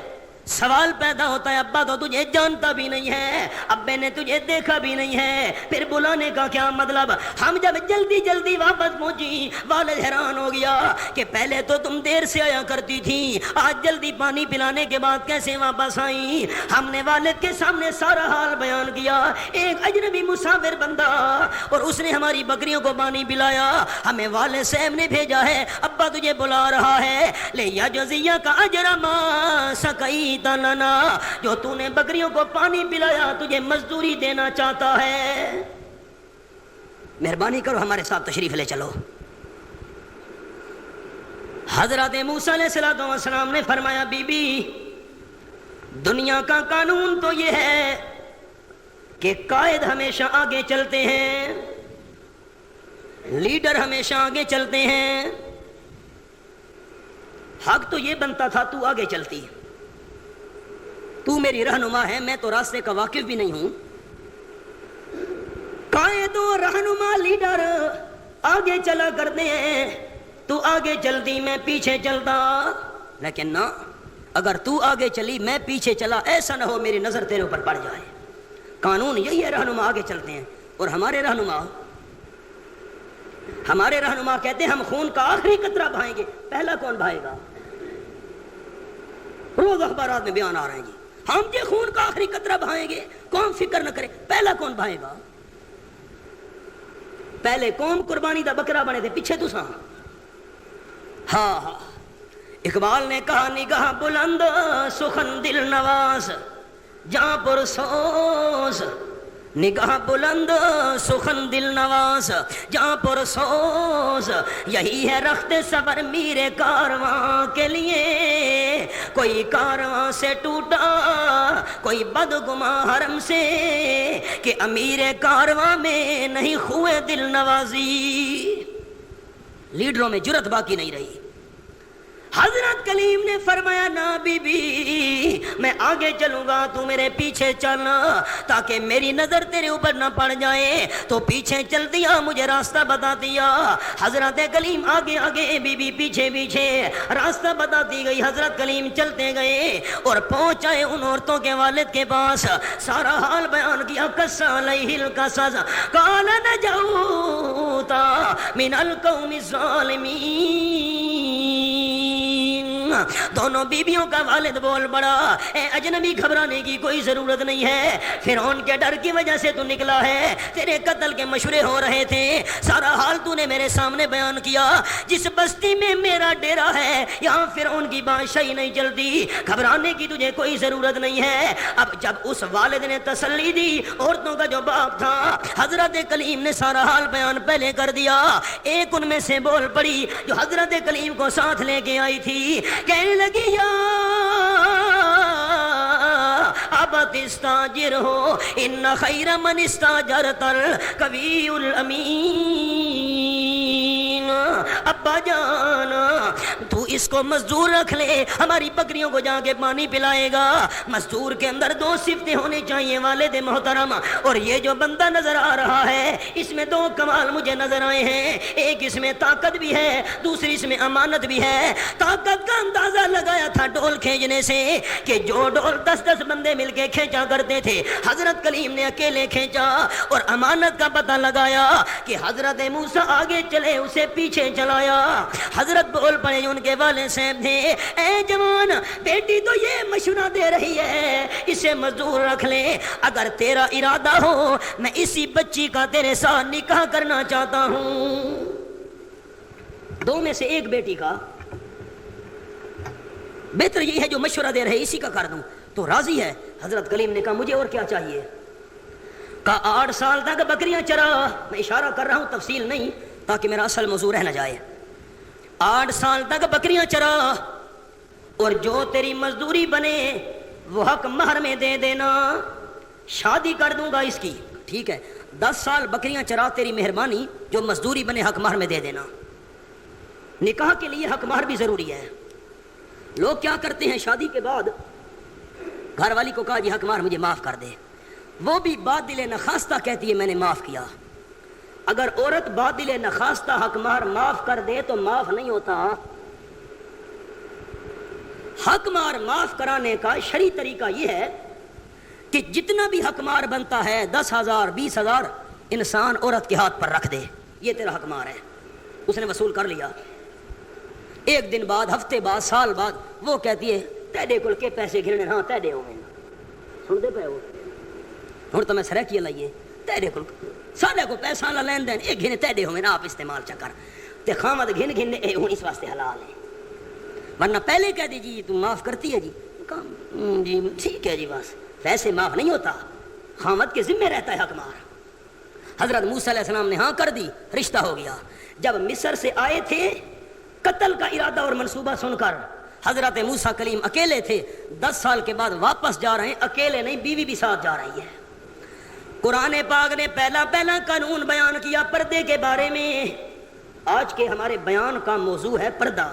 سوال پیدا ہوتا ہے ابا تو تجھے جانتا بھی نہیں ہے، ابے نے تجھے دیکھا بھی نہیں ہے، پھر بلانے کا کیا مطلب؟ ہم جب جلدی جلدی واپس پہنچی، والد حیران ہو گیا کہ پہلے تو تم دیر سے آیا کرتی تھی، آج جلدی پانی پلانے کے بعد کیسے واپس آئی؟ ہم نے والد کے سامنے سارا حال بیان کیا، ایک اجنبی مسافر بندہ اور اس نے ہماری بکریوں کو پانی پلایا، ہمیں والد صاحب نے بھیجا ہے، ابا تجھے بلا رہا ہے، لے یجزیہ کا اجر ما سقیت لنا، جو تو نے بکریوں کو پانی پلایا تجھے مزدوری دینا چاہتا ہے، مہربانی کرو ہمارے ساتھ تشریف لے چلو۔ حضرت موسیٰ علیہ السلام نے فرمایا بی بی دنیا کا قانون تو یہ ہے کہ قائد ہمیشہ آگے چلتے ہیں، لیڈر ہمیشہ آگے چلتے ہیں، حق تو یہ بنتا تھا تو آگے چلتی، تو میری رہنما ہے، میں تو راستے کا واقف بھی نہیں ہوں، قائد و رہنما لیڈر آگے چلا کرتے ہیں، تو آگے چلتی میں پیچھے چلتا، لیکن نہ، اگر تو آگے چلی میں پیچھے چلا، ایسا نہ ہو میری نظر تیرے اوپر پڑ جائے۔ قانون یہی ہے، رہنما آگے چلتے ہیں، اور ہمارے رہنما کہتے ہیں ہم خون کا آخری قطرہ بہائیں گے، پہلا کون بہائے گا؟ روز اخبارات میں بیان آ رہے ہیں جی ہم یہ خون کا آخری قطرہ بہائیں گے، قوم فکر نہ کرے، پہلا کون بہائے گا؟ پہلے قوم قربانی دا بکرا بنے تھے، پیچھے تو ساں۔ ہاں اقبال نے کہا نگاہ بلند سخن دل نواز جہاں پر سوز، نگاہ بلند سخن دل نواز جہاں پر سوز، یہی ہے رخت صبر میرے کارواں کے لیے، کوئی کارواں سے ٹوٹا کوئی بدگماں حرم سے، کہ امیر کارواں میں نہیں خوئے دل نوازی، لیڈروں میں جرت باقی نہیں رہی۔ حضرت کلیم نے فرمایا نا بی بی میں آگے چلوں گا تو میرے پیچھے چلنا، تاکہ میری نظر تیرے اوپر نہ پڑ جائے، تو پیچھے چل دیا، مجھے راستہ بتا دیا، حضرت کلیم آگے آگے بی بی پیچھے پیچھے، راستہ بتاتی گئی، حضرت کلیم چلتے گئے اور پہنچ آئے ان عورتوں کے والد کے پاس، سارا حال بیان کیا، قصہ علیہ القصص قال نجوتا من القوم الظالمین، دونوں بیویوں کا والد بول پڑا، اے اجنبی گھبرانے کی کوئی ضرورت نہیں ہے، فرعون کے ڈر کی وجہ سے تو نکلا ہے، تیرے قتل کے مشورے ہو رہے تھے، سارا حال تو نے میرے سامنے بیان کیا، جس بستی میں میرا ڈیرا ہے یہاں فرعون کی بادشاہی نہیں چلتی، گھبرانے کی تجھے کوئی ضرورت نہیں ہے۔ اب جب اس والد نے تسلی دی، عورتوں کا جو باپ تھا، حضرت کلیم نے سارا حال بیان پہلے کر دیا، ایک ان میں سے بول پڑی جو حضرت کلیم کو ساتھ لے کے آئی تھی، کہنے لگی یا ابت استاجر ہو ان خیر من استاجرت القوی الامین، ابا جان تو اس کو مزدور رکھ لے، ہماری بکریوں کو جا کے پانی پلائے گا۔ مزدور کے اندر دو صفتیں ہونی چاہیے والد محترم، اور یہ جو بندہ نظر آ رہا ہے اس میں دو کمال مجھے نظر آئے ہیں، ایک اس میں طاقت بھی ہے، دوسری اس میں امانت بھی ہے۔ طاقت کا اندازہ لگایا تھا ڈول کھینچنے سے، کہ جو ڈول 10 بندے مل کے کھینچا کرتے تھے حضرت کلیم نے اکیلے کھینچا، اور امانت کا پتہ لگایا کہ حضرت موسیٰ آگے چلے اسے پیچھے چلایا۔ حضرت بول پڑے ان کے والد صاحب تھے، اے جوان بیٹی تو یہ مشورہ دے رہی ہے اسے مزدور رکھ لے، اگر تیرا ارادہ ہو میں اسی بچی کا تیرے ساتھ نکاح کرنا چاہتا ہوں، دو میں سے ایک بیٹی کا، بہتر یہ ہے جو مشورہ دے رہے اسی کا کر دوں، تو راضی ہے۔ حضرت کلیم نے کہا مجھے اور کیا چاہیے؟ کہا 8 سال تک بکریاں چرا، میں اشارہ کر رہا ہوں تفصیل نہیں تاکہ میرا اصل موضوع رہ نہ جائے، 8 سال تک بکریاں چرا، اور جو تیری مزدوری بنے وہ حق مہر میں دے دینا، شادی کر دوں گا اس کی، ٹھیک ہے 10 سال بکریاں چرا، تیری مہربانی جو مزدوری بنے حق مہر میں دے دینا۔ نکاح کے لیے حق مہر بھی ضروری ہے۔ لوگ کیا کرتے ہیں، شادی کے بعد گھر والی کو کہا جی حق مہر مجھے معاف کر دے، وہ بھی بادل نخواستہ کہتی ہے میں نے معاف کیا۔ اگر عورت بادل نخواستہ حق مہر معاف کر دے تو معاف نہیں ہوتا، حق مار معاف کرانے کا شرعی طریقہ یہ ہے کہ جتنا بھی حق مار بنتا ہے 10,000 20,000 انسان عورت کے ہاتھ پر رکھ دے، یہ تیرا حق مار ہے، اس نے وصول کر لیا۔ ایک دن بعد، ہفتے بعد، سال بعد وہ کہتی ہے تیرے کول کے پیسے گھرنے، ہاں تیرے ہوئے سن دے پے ہو ہوں تو میں سرح کی لائیے تیرے کول سارے کو پیسہ نہ لین دین ایک گھنے تیرے ہوئے نا آپ استعمال چکر تے خامد گھن گھن اے ہوں اس واسطے حلال ہے، ورنہ پہلے کہہ دی جی تم معاف کرتی ہے جی جی ٹھیک ہے جی بس، ویسے معاف نہیں ہوتا، خامد کے ذمہ رہتا ہے حق مار۔ حضرت موسیٰ علیہ السلام نے ہاں کر دی، رشتہ ہو گیا۔ جب مصر سے آئے تھے قتل کا ارادہ اور منصوبہ سن کر، حضرت موسیٰ کلیم اکیلے تھے، 10 سال کے بعد واپس جا رہے ہیں، اکیلے نہیں بیوی بھی ساتھ جا رہی ہے۔ قرآن پاک نے پہلا قانون بیان کیا پردے کے بارے میں۔ آج کے ہمارے بیان کا موضوع ہے پردہ،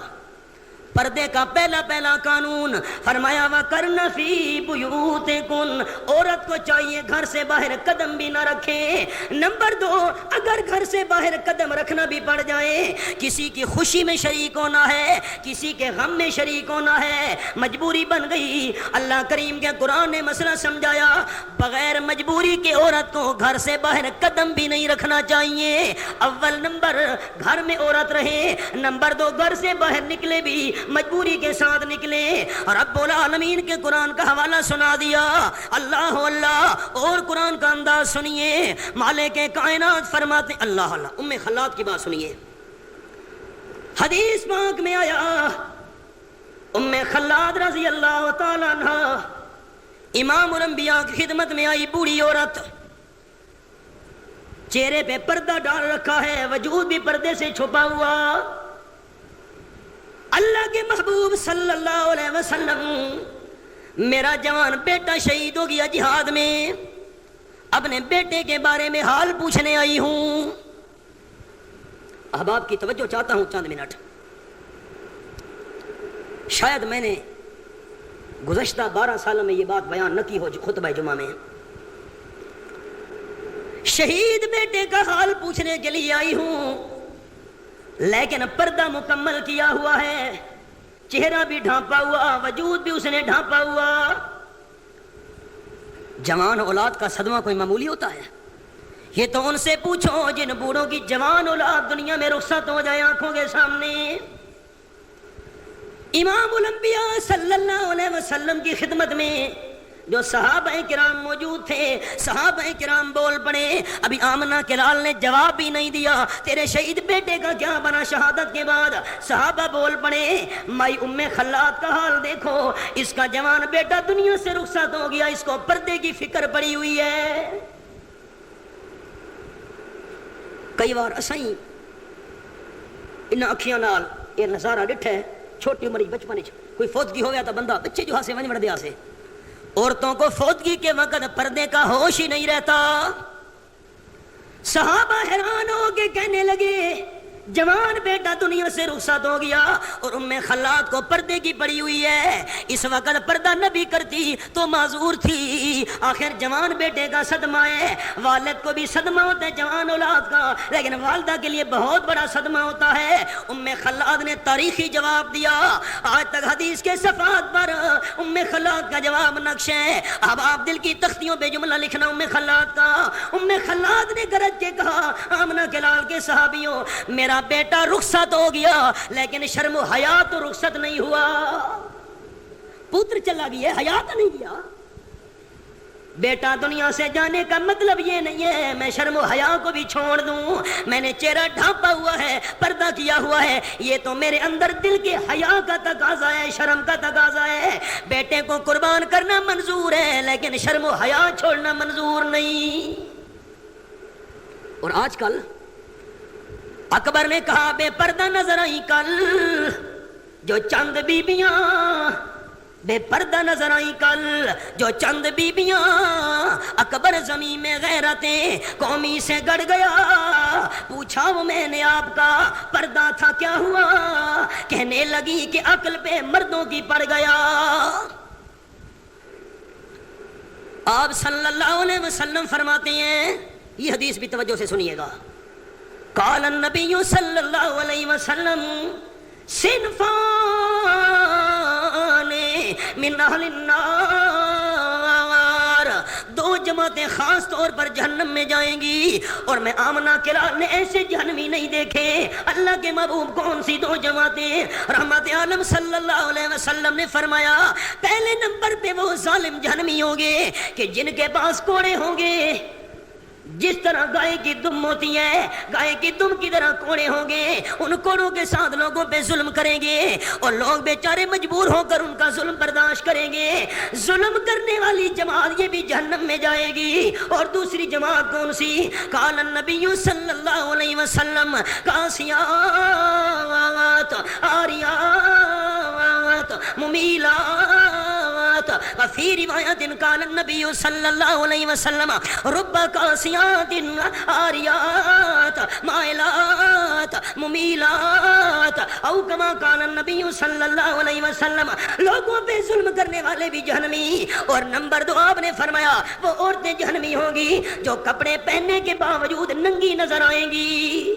پردے کا پہلا قانون فرمایا وَقَرْنَ فِي بُيُوتِكُنَّ، عورت کو چاہیے گھر سے باہر قدم بھی نہ رکھے۔ نمبر 2، اگر گھر سے باہر قدم رکھنا بھی پڑ جائے، کسی کی خوشی میں شریک ہونا ہے، کسی کے غم میں شریک ہونا ہے، مجبوری بن گئی، اللہ کریم کے قرآن نے مسئلہ سمجھایا، بغیر مجبوری کے عورت کو گھر سے باہر قدم بھی نہیں رکھنا چاہیے۔ اول نمبر گھر میں عورت رہے، نمبر 2 گھر سے باہر نکلے بھی مجبوری کے ساتھ نکلے۔ رب العالمین کے قرآن کا حوالہ سنا دیا، اللہ اللہ، اور قرآن کا انداز سنیے، مالک کائنات فرماتے، اللہ اللہ، ام خلاد کی بات سنیے، حدیث پاک میں آیا، ام خلاد رضی اللہ تعالیٰ عنہ امام الانبیاء کی خدمت میں آئی، بوڑھی عورت، چہرے پہ پردہ ڈال رکھا ہے، وجود بھی پردے سے چھپا ہوا۔ اللہ کے محبوب صلی اللہ علیہ وسلم، میرا جوان بیٹا شہید ہو گیا جہاد میں، اپنے بیٹے کے بارے میں حال پوچھنے آئی ہوں۔ احباب کی توجہ چاہتا ہوں چند منٹ، شاید میں نے گزشتہ 12 سالوں میں یہ بات بیان نہ کی ہو خطبہ جمعہ میں۔ شہید بیٹے کا حال پوچھنے کے لیے آئی ہوں، لیکن پردہ مکمل کیا ہوا ہے، چہرہ بھی ڈھانپا ہوا، وجود بھی اس نے ڈھانپا ہوا۔ جوان اولاد کا صدمہ کوئی معمولی ہوتا ہے؟ یہ تو ان سے پوچھو جن بوڑھوں کی جوان اولاد دنیا میں رخصت ہو جائے آنکھوں کے سامنے۔ امام الانبیاء صلی اللہ علیہ وسلم کی خدمت میں جو صحابہ کرام موجود تھے، صحابہ کرام بول پڑے، ابھی آمنہ کے لال نے جواب بھی نہیں دیا، تیرے شہید بیٹے کا کیا بنا شہادت کے بعد؟ صحابہ بول پڑے، مائی ام خلاد کا حال دیکھو، اس کا جوان بیٹا دنیا سے رخصت ہو گیا، اس کو پردے کی فکر پڑی ہوئی ہے۔ کئی بار اسائیں ان اکھیاں نال یہ نظارہ ڈٹھا ہے، چھوٹی عمر بچپن کوئی فوتگی ہو گیا تو بندہ بچے جو ہاسے ونج وڑ دیا سے، عورتوں کو فوتگی کے وقت پردے کا ہوش ہی نہیں رہتا۔ صحابہ حیران ہو کے کہنے لگے، جوان بیٹا دنیا سے رخصت ہو گیا اور ام خلاد کو پردے کی پڑی ہوئی ہے، اس وقت پردہ نہ بھی کرتی تو معذور تھی، آخر جوان بیٹے کا صدمہ ہے۔ والد کو بھی صدمہ ہوتا ہے جوان اولاد کا، لیکن والدہ کے لیے بہت بڑا صدمہ ہوتا ہے۔ ام خلاد نے تاریخی جواب دیا، آج تک حدیث کے صفحات پر ام خلاد کا جواب نقش ہے۔ اب آپ دل کی تختیوں پہ جملہ لکھنا ام خلاد کا۔ ام خلاد نے گرج کے کہا، آمنہ کے لال کے صحابیوں، میرا بیٹا رخصت ہو گیا لیکن شرم و حیا تو رخصت نہیں ہوا، پتر چلا گیا حیا تو نہیں گیا۔ بیٹا دنیا سے جانے کا مطلب یہ نہیں ہے میں شرم و حیا کو بھی چھوڑ دوں، میں نے چہرہ ڈھانپا ہوا ہے، پردہ کیا ہوا ہے، یہ تو میرے اندر دل کے حیا کا تقاضا ہے، شرم کا تقاضا ہے۔ بیٹے کو قربان کرنا منظور ہے لیکن شرم و حیا چھوڑنا منظور نہیں۔ اور آج کل اکبر نے کہا، بے پردہ نظر آئی کل جو چند بیبیاں، بے پردہ نظر آئی کل جو چند بیبیاں، اکبر زمین میں غیرتیں قومی سے گڑ گیا، پوچھا وہ میں نے آپ کا پردہ تھا کیا ہوا، کہنے لگی کہ عقل پہ مردوں کی پڑ گیا۔ آپ صلی اللہ علیہ وسلم فرماتے ہیں، یہ حدیث بھی توجہ سے سنیے گا، قال النبی صلی اللہ علیہ وسلم صنفان من اہل النار، دو جماعتیں خاص طور پر جہنم میں جائیں گی، اور میں آمنہ کے لال نے ایسے جہنمی نہیں دیکھے۔ اللہ کے محبوب کون سی دو جماعتیں؟ رحمت عالم صلی اللہ علیہ وسلم نے فرمایا پہلے نمبر پہ وہ ظالم جہنمی ہوں گے کہ جن کے پاس کوڑے ہوں گے، جس طرح گائے کی دم ہوتی ہے، گائے کی دم کی طرح کوڑے ہوں گے، ان کوڑوں کے ساتھ لوگوں پہ ظلم کریں گے، اور لوگ بیچارے مجبور ہو کر ان کا ظلم برداشت کریں گے۔ ظلم کرنے والی جماعت یہ بھی جہنم میں جائے گی۔ اور دوسری جماعت کون سی؟ قال النبی صلی اللہ علیہ وسلم کاسیات عاریات ممیلات، وفی روایت قال النبی صلی اللہ علیہ وسلم رب کاسیات عاریات مائلات ممیلات، او کما قال النبی صلی اللہ علیہ وسلم، لوگوں پہ ظلم کرنے والے بھی جہنمی۔ اور نمبر 2 آپ نے فرمایا وہ عورتیں جہنمی ہوں گی جو کپڑے پہننے کے باوجود ننگی نظر آئیں گی۔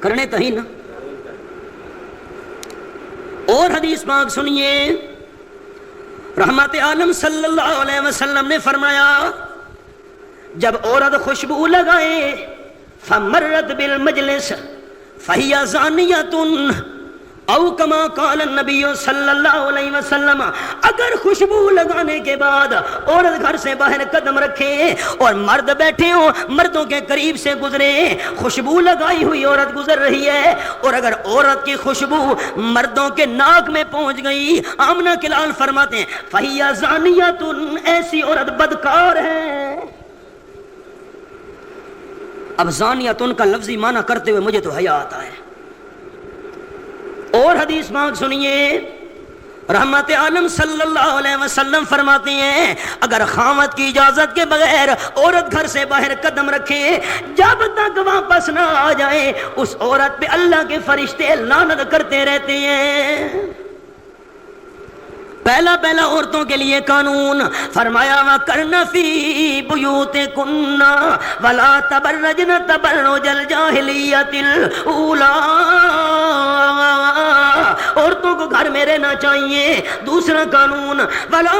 کرنے تو ہی نا۔ اور حدیث پاک سنیے، رحمت عالم صلی اللہ علیہ وسلم نے فرمایا جب عورت خوشبو لگائے فمرت بالمجلس فہی زانیۃ، او کما قال النبی صلی اللہ علیہ وسلم، اگر خوشبو لگانے کے بعد عورت گھر سے باہر قدم رکھے اور مرد بیٹھے ہوں، مردوں کے قریب سے گزرے، خوشبو لگائی ہوئی عورت گزر رہی ہے، اور اگر عورت کی خوشبو مردوں کے ناک میں پہنچ گئی، آمنہ کے لال فرماتے ہیں فہی زانیۃ، ایسی عورت بدکار ہے۔ اب زانیۃ کا لفظی معنی کرتے ہوئے مجھے تو حیا آتا ہے۔ اور حدیث پاک سنیے، رحمت عالم صلی اللہ علیہ وسلم فرماتے ہیں اگر خاوند کی اجازت کے بغیر عورت گھر سے باہر قدم رکھے، جب تک واپس نہ آ جائے، اس عورت پہ اللہ کے فرشتے لعنت کرتے رہتے ہیں۔ پہلا عورتوں کے لیے قانون فرمایا وَقَرْنَ فِي بُيُوتِكُنَّ وَلَا تَبَرَّجْنَ تَبَرُّجَ الْجَاهِلِيَّةِ الْأُولَىٰ، عورتوں کو گھر میں رہنا چاہیے۔ دوسرا قانون وَلَا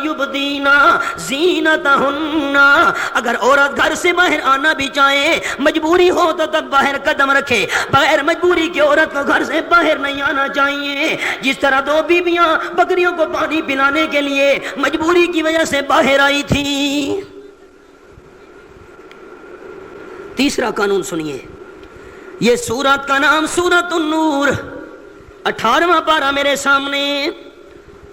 يُبْدِينَ زِينَتَهُنَّ، اگر عورت گھر سے باہر آنا بھی چاہے، مجبوری ہو تو تب باہر قدم رکھے، بغیر مجبوری کی عورت کو گھر سے باہر نہیں آنا چاہیے۔ جس طرح 2 بیویاں بکریوں کو پانی پلانے کے لیے مجبوری کی وجہ سے باہر آئی تھی۔ تیسرا قانون سنیے، یہ سورت کا نام سورۃ النور، 18واں پارہ میرے سامنے،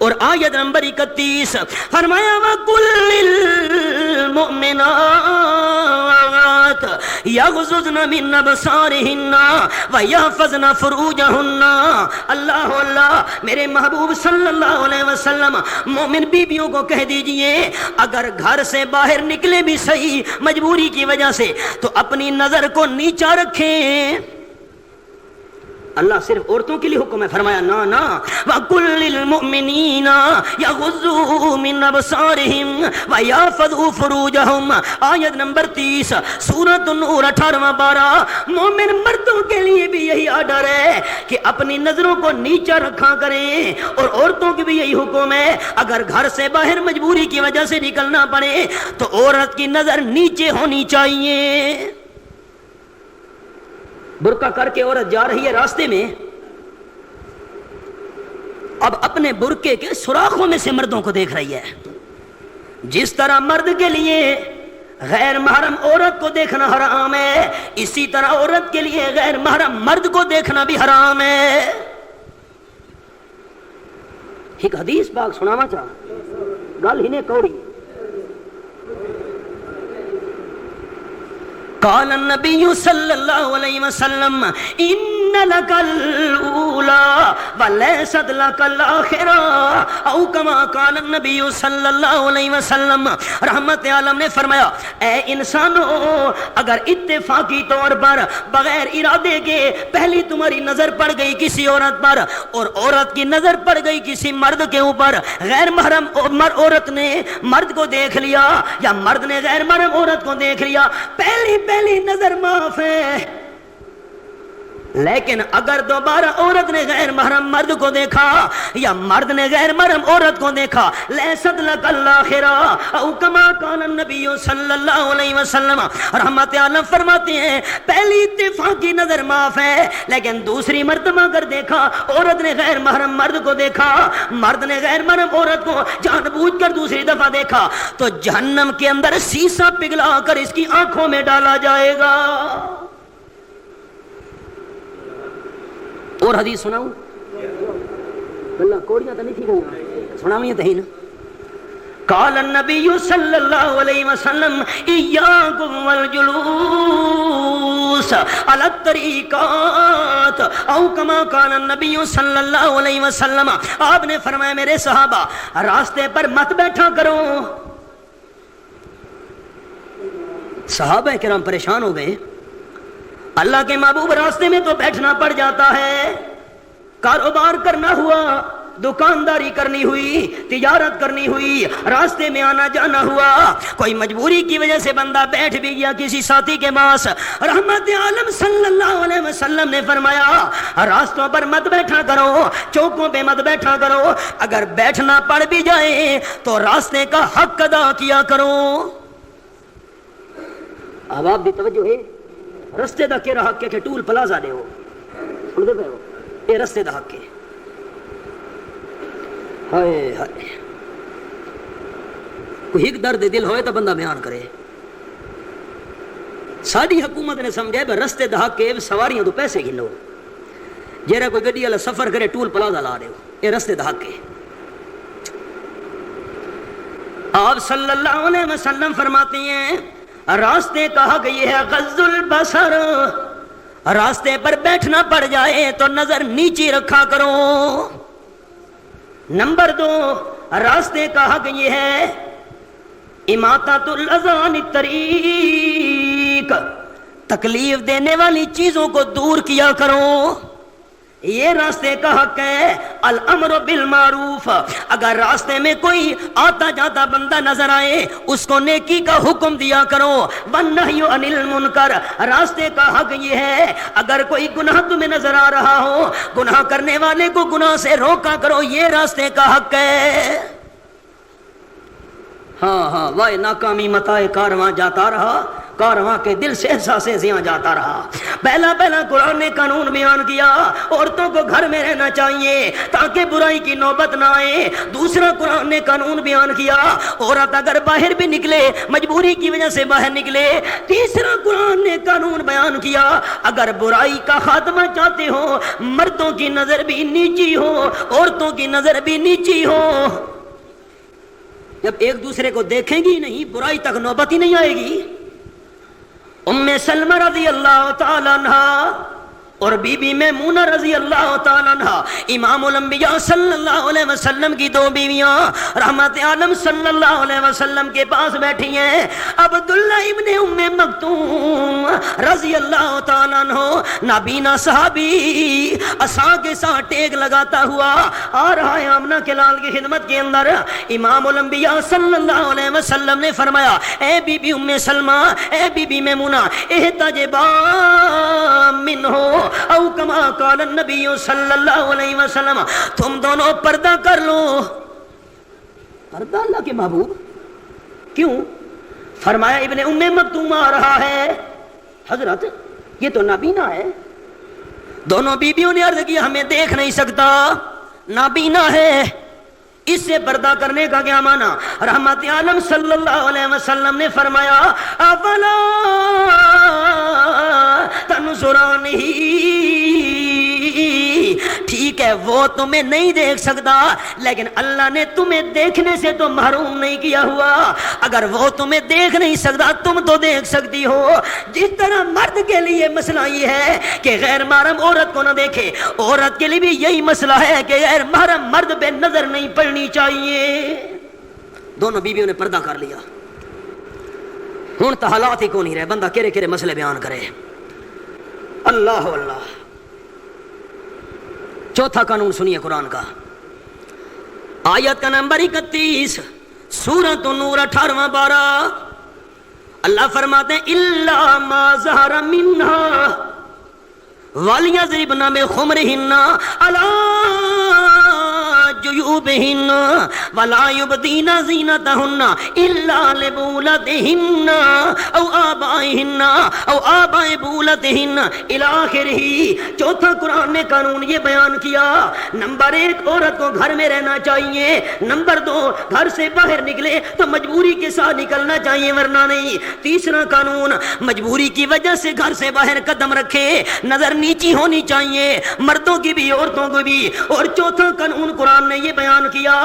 اور آیت نمبر 31 فرمایا وَقُلْ لِلْمُؤْمِنَاتِ يَغْضُضْنَ مِنْ أَبْصَارِهِنَّ وَيَحْفَظْنَ فُرُوجَهُنَّ۔ اللہ اللہ، میرے محبوب صلی اللہ علیہ وسلم مومن بیویوں کو کہہ دیجئے اگر گھر سے باہر نکلے بھی صحیح مجبوری کی وجہ سے تو اپنی نظر کو نیچا رکھیں۔ اللہ صرف عورتوں کے لیے حکم ہے، فرمایا نا وَقُلْ لِلْمُؤْمِنِينَ يَغُضُّوا مِنْ أَبْصَارِهِمْ وَيَحْفَظُوا فُرُوجَهُمْ، آیت نمبر 30 سورۃ النور 18واں پارہ۔ مومن مردوں کے لیے بھی یہی آرڈر ہے کہ اپنی نظروں کو نیچا رکھا کریں، اور عورتوں کی بھی یہی حکم ہے اگر گھر سے باہر مجبوری کی وجہ سے نکلنا پڑے تو عورت کی نظر نیچے ہونی چاہیے۔ برقع کر کے عورت جا رہی ہے راستے میں، اب اپنے برقعے کے سوراخوں میں سے مردوں کو دیکھ رہی ہے۔ جس طرح مرد کے لیے غیر محرم عورت کو دیکھنا حرام ہے، اسی طرح عورت کے لیے غیر محرم مرد کو دیکھنا بھی حرام ہے۔ ایک حدیث پاک سنانا چاہ گل ہی نے کوڑی۔ قال النبی صلی اللہ علیہ وسلم ان لک الاولی ولیست لک الاخرہ، او کما قال النبی صلی اللہ علیہ وسلم، رحمت عالم نے فرمایا اے انسانوں، اگر اتفاقی طور پر بغیر ارادے کے پہلی تمہاری نظر پڑ گئی کسی عورت پر، اور عورت کی نظر پڑ گئی کسی مرد کے اوپر، غیر محرم عورت نے مرد کو دیکھ لیا یا مرد نے غیر محرم عورت کو دیکھ لیا، پہلی نظر معاف ہے، لیکن اگر دوبارہ عورت نے غیر محرم مرد کو دیکھا یا مرد نے غیر محرم عورت کو دیکھا لیست لک الاخرہ او کما قال النبی صلی اللہ علیہ وسلم، رحمت عالم فرماتے ہیں پہلی اتفاقی نظر معاف ہے، لیکن دوسری مرتبہ اگر دیکھا عورت نے غیر محرم مرد کو دیکھا، مرد نے غیر محرم عورت کو جان بوجھ کر دوسری دفعہ دیکھا تو جہنم کے اندر سیسا پگھلا کر اس کی آنکھوں میں ڈالا جائے گا۔ اور حدیث سناؤں؟ اللہ کوڑیاں تو نہیں تھی گئی، سناؤں یہ تھی نا۔ قال النبی صلی اللہ علیہ وسلم ایاکم والجلوس علی الطریقات او کما قال النبی صلی اللہ علیہ وسلم، آپ نے فرمایا میرے صحابہ راستے پر مت بیٹھا کرو۔ صحابہ کرام پریشان ہو گئے، اللہ کے محبوب راستے میں تو بیٹھنا پڑ جاتا ہے، کاروبار کرنا ہوا، دکانداری کرنی ہوئی، تجارت کرنی ہوئی، راستے میں آنا جانا ہوا، کوئی مجبوری کی وجہ سے بندہ بیٹھ بھی گیا کسی ساتھی کے پاس، رحمت عالم صلی اللہ علیہ وسلم نے فرمایا راستوں پر مت بیٹھا کرو، چوکوں پہ مت بیٹھا کرو، اگر بیٹھنا پڑ بھی جائے تو راستے کا حق ادا کیا کرو۔ اب آپ بھی توجہ ہے، رستے دا کہہ رہا کہ ٹول پلازا دے ہو، سن دے پہ ہو، یہ رستے دا حق ہے۔ ہائے ہائے، کوئی ایک درد دل ہوئے تو بندہ بیان کرے۔ ساری حکومت نے سمجھا ہے رستے دا حق ہے، سواریاں تو پیسے گنو، جیرا کوئی گڈی والا سفر کرے ٹول پلازا لا دے ہو، یہ رستے دا حق ہے۔ آپ صلی اللہ علیہ وسلم فرماتے ہیں راستے کہا گئی ہے غض البصر، راستے پر بیٹھنا پڑ جائے تو نظر نیچی رکھا کرو۔ نمبر 2 راستے کہا گئی ہے اماطۃ الاذى عن الطریق، تکلیف دینے والی چیزوں کو دور کیا کرو، یہ راستے کا حق ہے۔ الامر بالمعروف، اگر راستے میں کوئی آتا جاتا بندہ نظر آئے اس کو نیکی کا حکم دیا کرو۔ والنہی عن المنکر، راستے کا حق یہ ہے اگر کوئی گناہ تمہیں نظر آ رہا ہو گناہ کرنے والے کو گناہ سے روکا کرو، یہ راستے کا حق ہے۔ ہاں وائے ناکامی متائے کارواں جاتا رہا، کارواں کے دل سے احساس زیاں جاتا رہا۔ پہلا قرآن نے قانون بیان کیا عورتوں کو گھر میں رہنا چاہیے تاکہ برائی کی نوبت نہ آئے۔ دوسرا قرآن نے قانون بیان کیا عورت اگر باہر بھی نکلے مجبوری کی وجہ سے باہر نکلے۔ تیسرا قرآن نے قانون بیان کیا اگر برائی کا خاتمہ چاہتے ہو مردوں کی نظر بھی نیچی ہو، عورتوں کی نظر بھی نیچی ہو۔ جب ایک دوسرے کو دیکھیں گی نہیں برائی تک نوبت ہی نہیں آئے گی۔ ام سلمہ رضی اللہ تعالی عنہ اور بی بی میمونہ رضی اللہ تعالی عنہ امام الانبیاء صلی اللہ علیہ وسلم کی 2 بیویاں رحمت عالم صلی اللہ علیہ وسلم کے پاس بیٹھی ہیں۔ عبداللہ ابن ام مکتوم رضی اللہ تعالی عنہ نابینا صحابی عصا کے ساتھ ٹیک لگاتا ہوا آ رہا ہے آمنہ کے لال کی خدمت کے اندر۔ امام الانبیاء صلی اللہ علیہ وسلم نے فرمایا اے بی بی ام سلمہ، اے بی بی میمونہ، احتجبا منہو او کما قال النبی صلی اللہ علیہ وسلم، تم دونوں پردہ کر لو۔ پردہ اللہ کے محبوب کیوں؟ فرمایا ابن ام مکتوم آ رہا ہے، حضرت یہ تو نابینا ہے۔ دونوں بیویوں نے عرض کیا ہمیں دیکھ نہیں سکتا، نابینا ہے، اس سے پردہ کرنے کا کیا معنی؟ رحمت عالم صلی اللہ علیہ وسلم نے فرمایا افلا تنظرانہ، ٹھیک ہے وہ تمہیں نہیں دیکھ سکتا لیکن اللہ نے تمہیں دیکھنے سے تو محروم نہیں کیا ہوا۔ اگر وہ تمہیں دیکھ نہیں سکتا تم تو دیکھ سکتی ہو۔ جس طرح مرد کے لیے مسئلہ یہ ہے کہ غیر محرم عورت کو نہ دیکھے، عورت کے لیے بھی یہی مسئلہ ہے کہ غیر محرم مرد پہ نظر نہیں پڑنی چاہیے۔ دونوں بیویوں نے پردہ کر لیا۔ ہوں تو حالات ہی کو نہیں رہے، بندہ کہرے کہرے مسئلے بیان کرے۔ اللہ اللہ۔ چوتھا قانون سنیے قرآن کا، آیت کا نمبر 31 سورۃ النور 18واں پارہ۔ اللہ فرماتے ہیں الا ما ظہر منہا وَلْيَضْرِبْنَ بِخُمُرِهِنَّ عَلَىٰ جُيُوبِهِنَّ وَلَا يُبْدِينَ زِينَتَهُنَّ إِلَّا لِبُولَتِهِنَّ أَوْ آبَائِهِنَّ أَوْ آبَاءِ بُولَتِهِنَّ إِلَىٰ آخِرِهِ۔ چوتھا قرآن نے قانون یہ بیان کیا، نمبر 1 عورت کو گھر میں رہنا چاہیے، نمبر 2 گھر سے باہر نکلے تو مجبوری کے ساتھ نکلنا چاہیے ورنہ نہیں۔ تیسرا قانون مجبوری کی وجہ سے گھر سے باہر قدم رکھے نظر نیچی ہونی چاہیے، مردوں کی بھی عورتوں کو بھی۔ اور چوتھا قانون قرآن نے یہ بیان کیا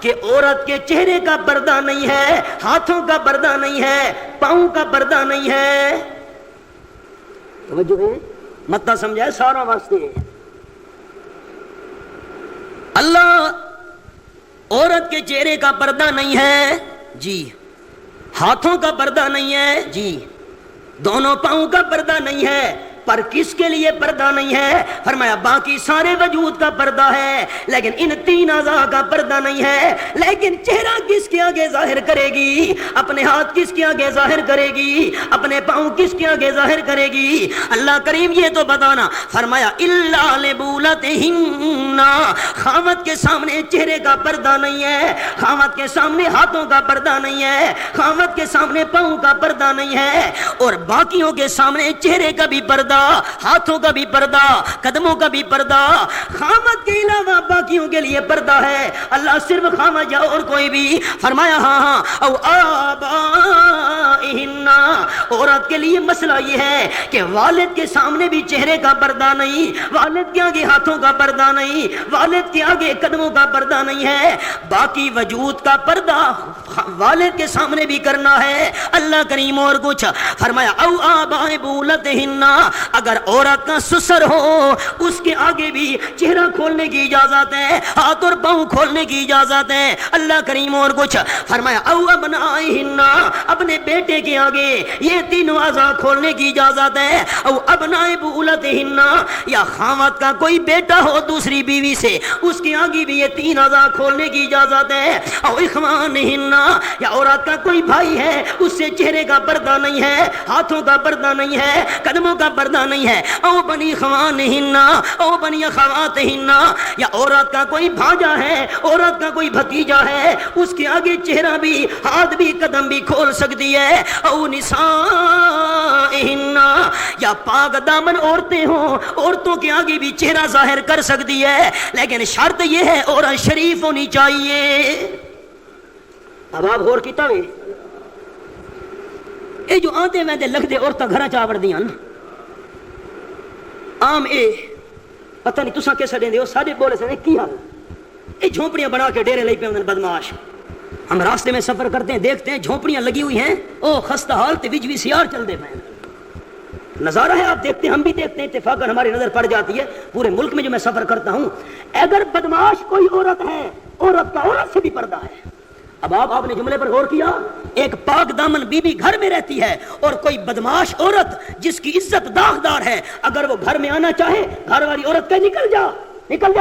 کہ عورت کے چہرے کا پردہ نہیں ہے، ہاتھوں کا پردہ نہیں ہے، پاؤں کا پردہ نہیں ہے۔ توجہ ہے، مت سمجھائے سارا واسطے اللہ عورت کے چہرے کا پردہ نہیں ہے جی، ہاتھوں کا پردہ نہیں ہے جی، دونوں پاؤں کا پردہ نہیں ہے، پر کس کے لیے پردہ نہیں ہے؟ فرمایا باقی سارے وجود کا پردہ ہے لیکن ان 3 اعضاء کا پردہ نہیں ہے۔ لیکن چہرہ کس کے آگے ظاہر کرے گی؟ اپنے ہاتھ کس کے آگے ظاہر کرے گی؟ اپنے پاؤں کس کے آگے ظاہر کرے گی؟ اللہ کریم یہ تو بتانا فرمایا الا لبولتہن، خاوند کے سامنے چہرے کا پردہ نہیں ہے، خاوند کے سامنے ہاتھوں کا پردہ نہیں ہے، خاوند کے سامنے پاؤں کا پردہ نہیں ہے، اور باقیوں کے سامنے چہرے کا بھی پردہ، ہاتھوں کا بھی پردہ، قدموں کا بھی پردہ، خامد کے علاوہ باقیوں کے لیے پردہ ہے۔ اللہ صرف خامد یا اور کوئی بھی؟ فرمایا ہاں او آبائہن، عورت کے لیے مسئلہ یہ ہے کہ والد کے سامنے بھی چہرے کا پردہ نہیں، والد کے آگے ہاتھوں کا پردہ نہیں، والد کے آگے قدموں کا پردہ نہیں ہے، باقی وجود کا پردہ والد کے سامنے بھی کرنا ہے۔ اللہ کریم اور کچھ فرمایا او آباء بولتہن، اگر عورت کا سسر ہو اس کے آگے بھی چہرہ کھولنے کی اجازت ہے، ہاتھ اور پاؤں کھولنے کی اجازت ہے۔ اللہ کریم اور کچھ فرمایا او ابنائہن، اپنے بیٹے کے آگے یہ 3 اعضاء کھولنے کی اجازت ہے۔ او ابناء بولتہن، یا خاوند کا کوئی بیٹا ہو دوسری بیوی سے اس کے آگے بھی یہ 3 اعضاء کھولنے کی اجازت ہے۔ او اخوانہن، یا عورت کا کوئی بھائی ہے اس سے چہرے کا پردہ نہیں ہے، ہاتھوں کا پردہ نہیں ہے، قدموں کا پردہ نہیں ہے۔ او بنی خوانہن، او بنی خواتہن، یا عورت کا کوئی بھانجا ہے، عورت کا کوئی بھتیجا ہے اس کے آگے چہرہ بھی، ہاتھ بھی، قدم بھی کھول سکتی ہے۔ او نسائہن، یا پاک دامن عورتیں ہوں، عورتوں کے آگے بھی چہرہ ظاہر کر سکتی ہے، لیکن شرط یہ ہے عورت شریف ہونی چاہیے۔ اب آپ غور کیتا ہوئے اے جو آتے میں دے لکھ دے عورتیں گھرہ چاور دیاں عام اے پتہ نہیں تساں کیسا دیں دے ہو، ساڑھے بولے سے کی حال اے جھونپڑیاں بنا کے ڈیرے لئی پہ ہوندن بدماش۔ ہم راستے میں سفر کرتے ہیں دیکھتے ہیں جھونپڑیاں لگی ہوئی ہیں، او خستہ حال تے وچ VCR چل دے پئے، نظارہ ہے آپ دیکھتے ہیں، ہم بھی دیکھتے ہیں، اتفاقاً ہماری نظر پڑ جاتی ہے پورے ملک میں جو میں سفر کرتا ہوں۔ اگر بدماش کوئی عورت ہے، عورت کا عورت سے بھی پردہ ہے۔ اب آپ نے جملے پر غور کیا، ایک پاک دامن بی بی گھر میں رہتی ہے اور کوئی بدماش عورت جس کی عزت داغدار ہے، اگر وہ گھر میں آنا چاہے گھر والی عورت کہ نکل جا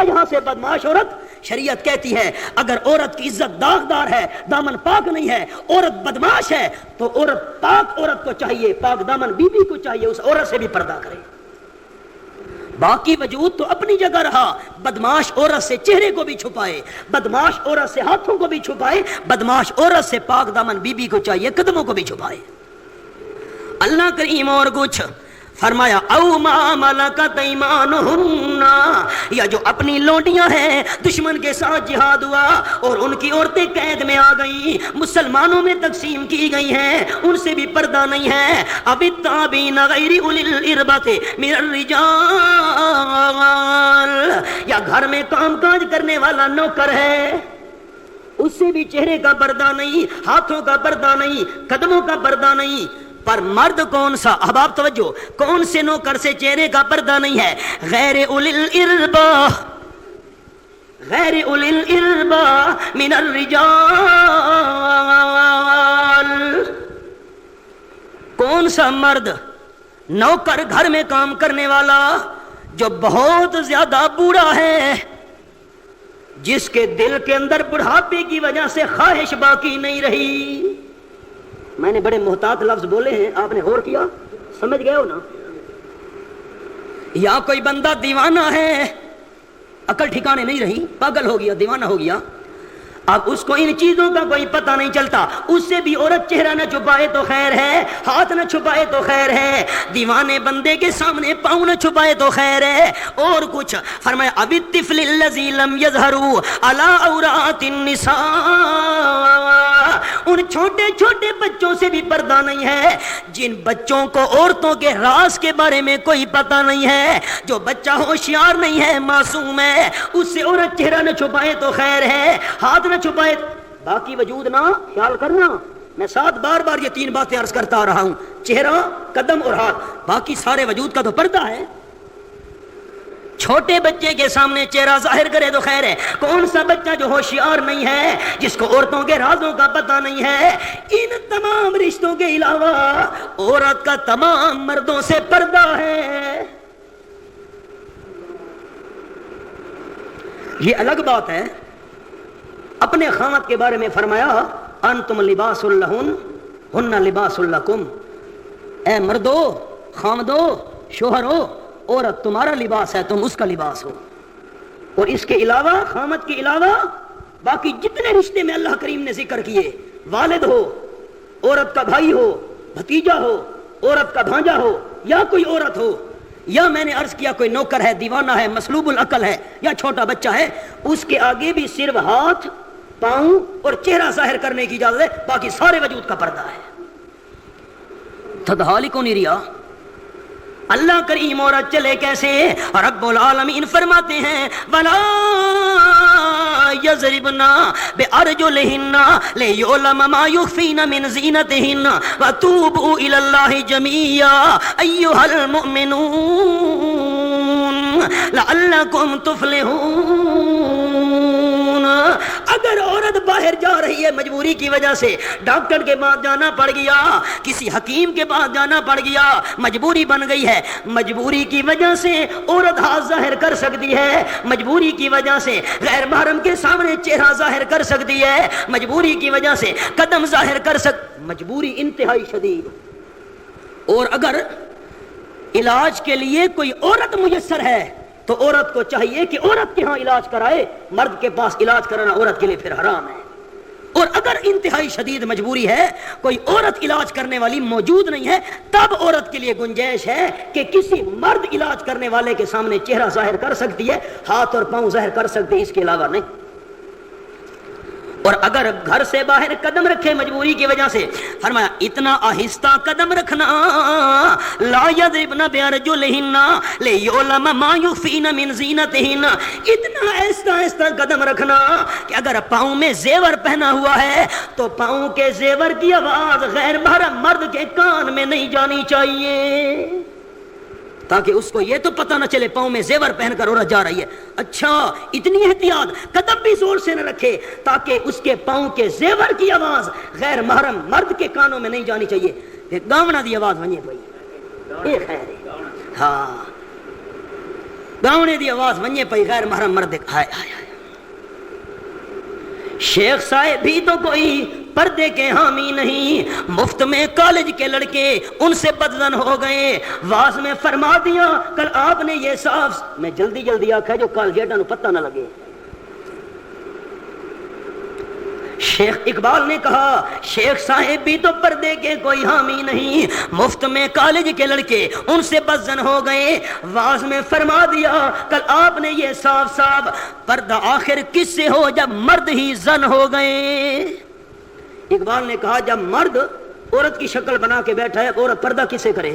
یہاں سے، بدماش عورت۔ شریعت کہتی ہے اگر عورت کی عزت داغدار ہے، دامن پاک نہیں ہے، عورت بدماش ہے، تو عورت پاک عورت کو چاہیے، پاک دامن بی بی کو چاہیے اس عورت سے بھی پردہ کرے۔ باقی وجود تو اپنی جگہ رہا، بدماش عورت سے چہرے کو بھی چھپائے، بدماش عورت سے ہاتھوں کو بھی چھپائے، بدماش عورت سے پاک دامن بی بی کو چاہیے قدموں کو بھی چھپائے۔ اللہ کریم اور کچھ فرمایا او ما ملکت ایمانہن، یا جو اپنی لونڈیاں ہیں دشمن کے ساتھ جہاد ہوا اور ان کی عورتیں قید میں آ گئیں، مسلمانوں میں تقسیم کی گئی ہیں، ان سے بھی پردہ نہیں ہے۔ اب التابعین غیر اولی الاربۃ من الرجال، یا گھر میں کام کاج کرنے والا نوکر ہے اس سے بھی چہرے کا پردہ نہیں، ہاتھوں کا پردہ نہیں، قدموں کا پردہ نہیں۔ پر مرد کون سا؟ احباب توجہ، کون سے نوکر سے چہرے کا پردہ نہیں ہے؟ غیر اولی الارباء، غیر اولی الارباء من الرجال۔ کون سا مرد نوکر گھر میں کام کرنے والا جو بہت زیادہ بوڑھا ہے، جس کے دل کے اندر بڑھاپے کی وجہ سے خواہش باقی نہیں رہی۔ میں نے بڑے محتاط لفظ بولے ہیں، آپ نے غور کیا، سمجھ گئے ہو نا؟ یا کوئی بندہ دیوانہ ہے، عقل ٹھکانے نہیں رہی، پاگل ہو گیا، دیوانہ ہو گیا، اب اس کو ان چیزوں کا کوئی پتہ نہیں چلتا، اس سے بھی عورت چہرہ نہ چھپائے تو خیر ہے، ہاتھ نہ چھپائے تو خیر ہے، دیوانے بندے کے سامنے پاؤں نہ چھپائے تو خیر ہے، اور کچھ فرمایا اب الطفل الذی لم یظہروا علی عورات النساء، ان چھوٹے چھوٹے بچوں سے بھی پردہ نہیں ہے، جن بچوں کو عورتوں کے راز کے بارے میں کوئی پتہ نہیں ہے، جو بچہ ہوشیار نہیں ہے، معصوم ہے، اس سے عورت چہرہ نہ چھپائے تو خیر ہے، ہاتھ نہ چھپائے، باقی وجود نہ خیال کرنا، میں ساتھ بار بار یہ 3 باتیں عرض کرتا آ رہا ہوں، چہرہ، قدم اور ہاتھ، باقی سارے وجود کا تو پردہ ہے۔ چھوٹے بچے کے سامنے چہرہ ظاہر کرے تو خیر ہے، کون سا بچہ جو ہوشیار نہیں ہے، جس کو عورتوں کے رازوں کا پتہ نہیں ہے، ان تمام رشتوں کے علاوہ عورت کا تمام مردوں سے پردہ ہے۔ یہ الگ بات ہے، اپنے خامد کے بارے میں فرمایا انتم لباس لہن ہن لباس لکم، اے مردو، خامدو، شوہرو، عورت تمہارا لباس ہے، تم اس کا لباس ہو، اور اس کے علاوہ، خامد کے علاوہ باقی جتنے رشتے میں اللہ کریم نے ذکر کیے، والد ہو، عورت کا بھائی ہو، بھتیجا ہو، عورت کا بھانجا ہو، یا کوئی عورت ہو، یا میں نے عرض کیا کوئی نوکر ہے، دیوانہ ہے، مسلوب العقل ہے، یا چھوٹا بچہ ہے، اس کے آگے بھی صرف ہاتھ، پاؤں اور چہرہ ظاہر کرنے کی اجازت ہے، باقی سارے وجود کا پردہ ہے۔ تدحالی کو نہیں ریا، اللہ کریم عورت چلے کیسے؟ رب العالمین فرماتے ہیں وَلَا يَضْرِبْنَ بِأَرْجُلِهِنَّ لِيُعْلَمَ مَا يُخْفِينَ مِنْ زِينَتِهِنَّ وَتُوبُوا إِلَى اللَّهِ جَمِيعًا أَيُّهَا الْمُؤْمِنُونَ لَعَلَّكُمْ تُفْلِحُونَ۔ اگر عورت باہر جا رہی ہے مجبوری کی وجہ سے، ڈاکٹر کے پاس جانا پڑ گیا، کسی حکیم کے پاس جانا پڑ گیا، مجبوری بن گئی ہے، مجبوری کی وجہ سے عورت ہاتھ ظاہر کر سکتی ہے، مجبوری کی وجہ سے غیر محرم کے سامنے چہرہ ظاہر کر سکتی ہے، مجبوری کی وجہ سے قدم ظاہر کر مجبوری انتہائی شدید۔ اور اگر علاج کے لیے کوئی عورت میسر ہے تو عورت کو چاہیے کہ عورت کے ہاں علاج کرائے، مرد کے پاس علاج کرانا عورت کے لیے پھر حرام ہے۔ اور اگر انتہائی شدید مجبوری ہے، کوئی عورت علاج کرنے والی موجود نہیں ہے، تب عورت کے لیے گنجائش ہے کہ کسی مرد علاج کرنے والے کے سامنے چہرہ ظاہر کر سکتی ہے، ہاتھ اور پاؤں ظاہر کر سکتی ہے، اس کے علاوہ نہیں۔ اور اگر گھر سے باہر قدم رکھے مجبوری کی وجہ سے، فرمایا اتنا آہستہ قدم رکھنا، لا یضربن بارجلہن لیعلم ما یخفین من زینتہن، اتنا آہستہ آہستہ قدم رکھنا کہ اگر پاؤں میں زیور پہنا ہوا ہے تو پاؤں کے زیور کی آواز غیر محرم مرد کے کان میں نہیں جانی چاہیے، تاکہ اس کو یہ تو پتہ نہ چلے پاؤں میں زیور پہن کر عورت جا رہی ہے۔ اچھا، اتنی احتیاط، قدم بھی زور سے نہ رکھے تاکہ اس کے پاؤں کے زیور کی آواز غیر محرم مرد کے کانوں میں نہیں جانی چاہیے۔ گاونا دی آواز ونجے پئی، اے خیر، ہاں گاونے دی آواز ونجے پئی غیر محرم مرد، ہائے ہائے ہائے۔ شیخ صاحب بھی تو کوئی پردے کے حامی نہیں، مفت میں کالج کے لڑکے ان سے بدزن ہو گئے، واز میں فرما دیا کل آپ نے یہ صاف، میں جلدی جلدی آکھا جو کالجیٹا نو پتہ نہ لگے۔ شیخ اقبال نے کہا شیخ صاحب بھی تو پردے کے کوئی حامی نہیں، مفت میں کالج کے لڑکے ان سے بدزن ہو گئے، واز میں فرما دیا کل آپ نے یہ صاف صاف، پردہ آخر کس سے ہو جب مرد ہی زن ہو گئے۔ اقبال نے کہا جب مرد عورت کی شکل بنا کے بیٹھا ہے، عورت پردہ کسے کرے؟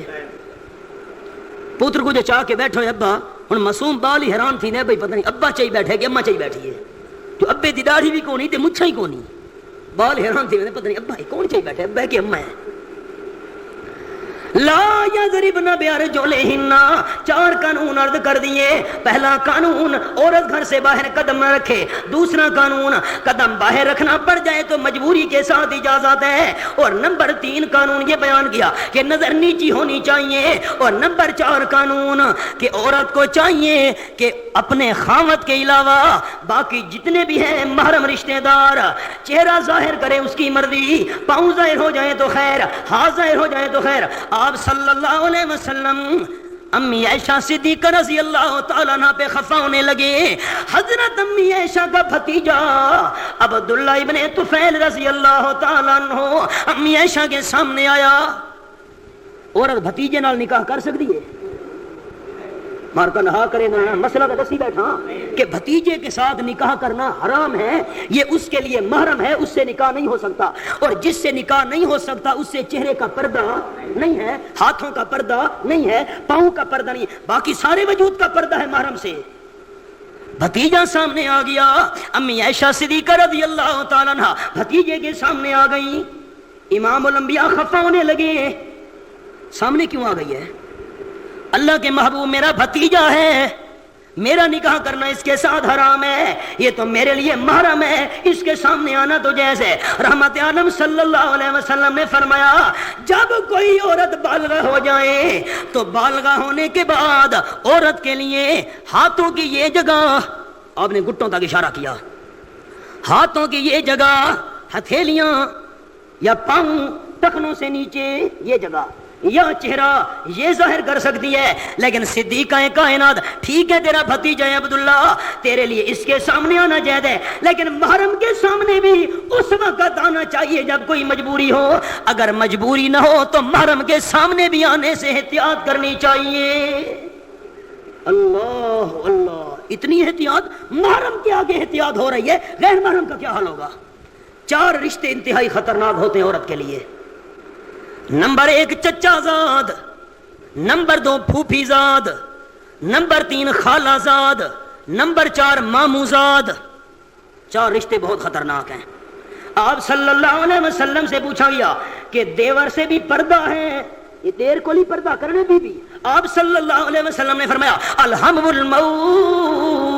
پوتر کو جو چاہ کے بیٹھو ہے ابا، ہن معصوم بال ہی حیران تھی نے بھئی پتہ نہیں ابا چاہی بیٹھے کہ اماں چاہی بیٹھی ہے، جو ابے دی داڑھی بھی کونی تے مچھا ہی کونی، بال حیران تھی پتہ نہیں ابا ہی کون چاہی بیٹھے، ابا کہ اماں ہے۔ لا یضربن بارجلہن، 4 قانون عرض کر دیے۔ پہلا قانون عورت گھر سے باہر قدم نہ رکھے، دوسرا قانون قدم باہر رکھنا پڑ جائے تو مجبوری کے ساتھ اجازت ہے، اور نمبر 3 قانون یہ بیان کیا کہ نظر نیچی ہونی چاہیے، اور نمبر 4 قانون کہ عورت کو چاہیے کہ اپنے خاوند کے علاوہ باقی جتنے بھی ہیں محرم رشتہ دار چہرہ ظاہر کرے اس کی مرضی، پاؤں ظاہر ہو جائے تو خیر، ہاتھ ظاہر ہو جائے تو خیر۔ آپ صلی اللہ علیہ وسلم امی عائشہ صدیقہ رضی اللہ تعالیٰ عنہ پہ خفا ہونے لگے. حضرت امی عائشہ کا بھتیجا عبداللہ ابن طفیل رضی اللہ تعالیٰ عنہ امی عائشہ کے سامنے آیا. عورت بھتیجے نال نکاح کر سکتی ہے؟ مار کا نہا کرے نہ مسئلہ تو دسی بیٹھا کہ بھتیجے کے ساتھ نکاح کرنا حرام ہے. یہ اس کے لیے محرم ہے, اس سے نکاح نہیں ہو سکتا. اور جس سے نکاح نہیں ہو سکتا اس سے چہرے کا پردہ نہیں ہے, ہاتھوں کا پردہ نہیں ہے, پاؤں کا پردہ نہیں, باقی سارے وجود کا پردہ ہے محرم سے. بھتیجا سامنے آ گیا. امی عائشہ صدیقہ رضی اللہ تعالیٰ عنہ بھتیجے کے سامنے آ گئی. امام الانبیاء خفا ہونے لگے. سامنے کیوں آ گئی ہے؟ اللہ کے محبوب میرا بھتیجا ہے, میرا نکاح کرنا اس کے ساتھ حرام ہے, یہ تو میرے لیے محرم ہے, اس کے سامنے آنا تو جیسے. رحمت عالم صلی اللہ علیہ وسلم نے فرمایا جب کوئی عورت بالغہ ہو جائے تو بالغہ ہونے کے بعد عورت کے لیے ہاتھوں کی یہ جگہ, آپ نے گھٹنوں تک اشارہ کیا, ہاتھوں کی یہ جگہ, ہتھیلیاں یا پاؤں ٹخنوں سے نیچے یہ جگہ یا چہرہ یہ ظاہر کر سکتی ہے. لیکن صدیقہ کائنات, ٹھیک ہے تیرا بھتیجا ہے عبداللہ, تیرے لیے اس کے سامنے آنا جائز ہے, لیکن محرم کے سامنے بھی اس وقت آنا چاہیے جب کوئی مجبوری ہو. اگر مجبوری نہ ہو تو محرم کے سامنے بھی آنے سے احتیاط کرنی چاہیے. اللہ اللہ, اتنی احتیاط, محرم کے آگے احتیاط ہو رہی ہے, غیر محرم کا کیا حال ہوگا؟ 4 رشتے انتہائی خطرناک ہوتے ہیں عورت کے لیے. نمبر 1 چچا زاد, نمبر 2 پھوپھی زاد, نمبر 3 خالہ زاد, نمبر 4 ماموں زاد. 4 رشتے بہت خطرناک ہیں. آپ صلی اللہ علیہ وسلم سے پوچھا گیا کہ دیور سے بھی پردہ ہے, یہ دیر کو نہیں پردہ کرنے بھی. آپ صلی اللہ علیہ وسلم نے فرمایا الحم الموت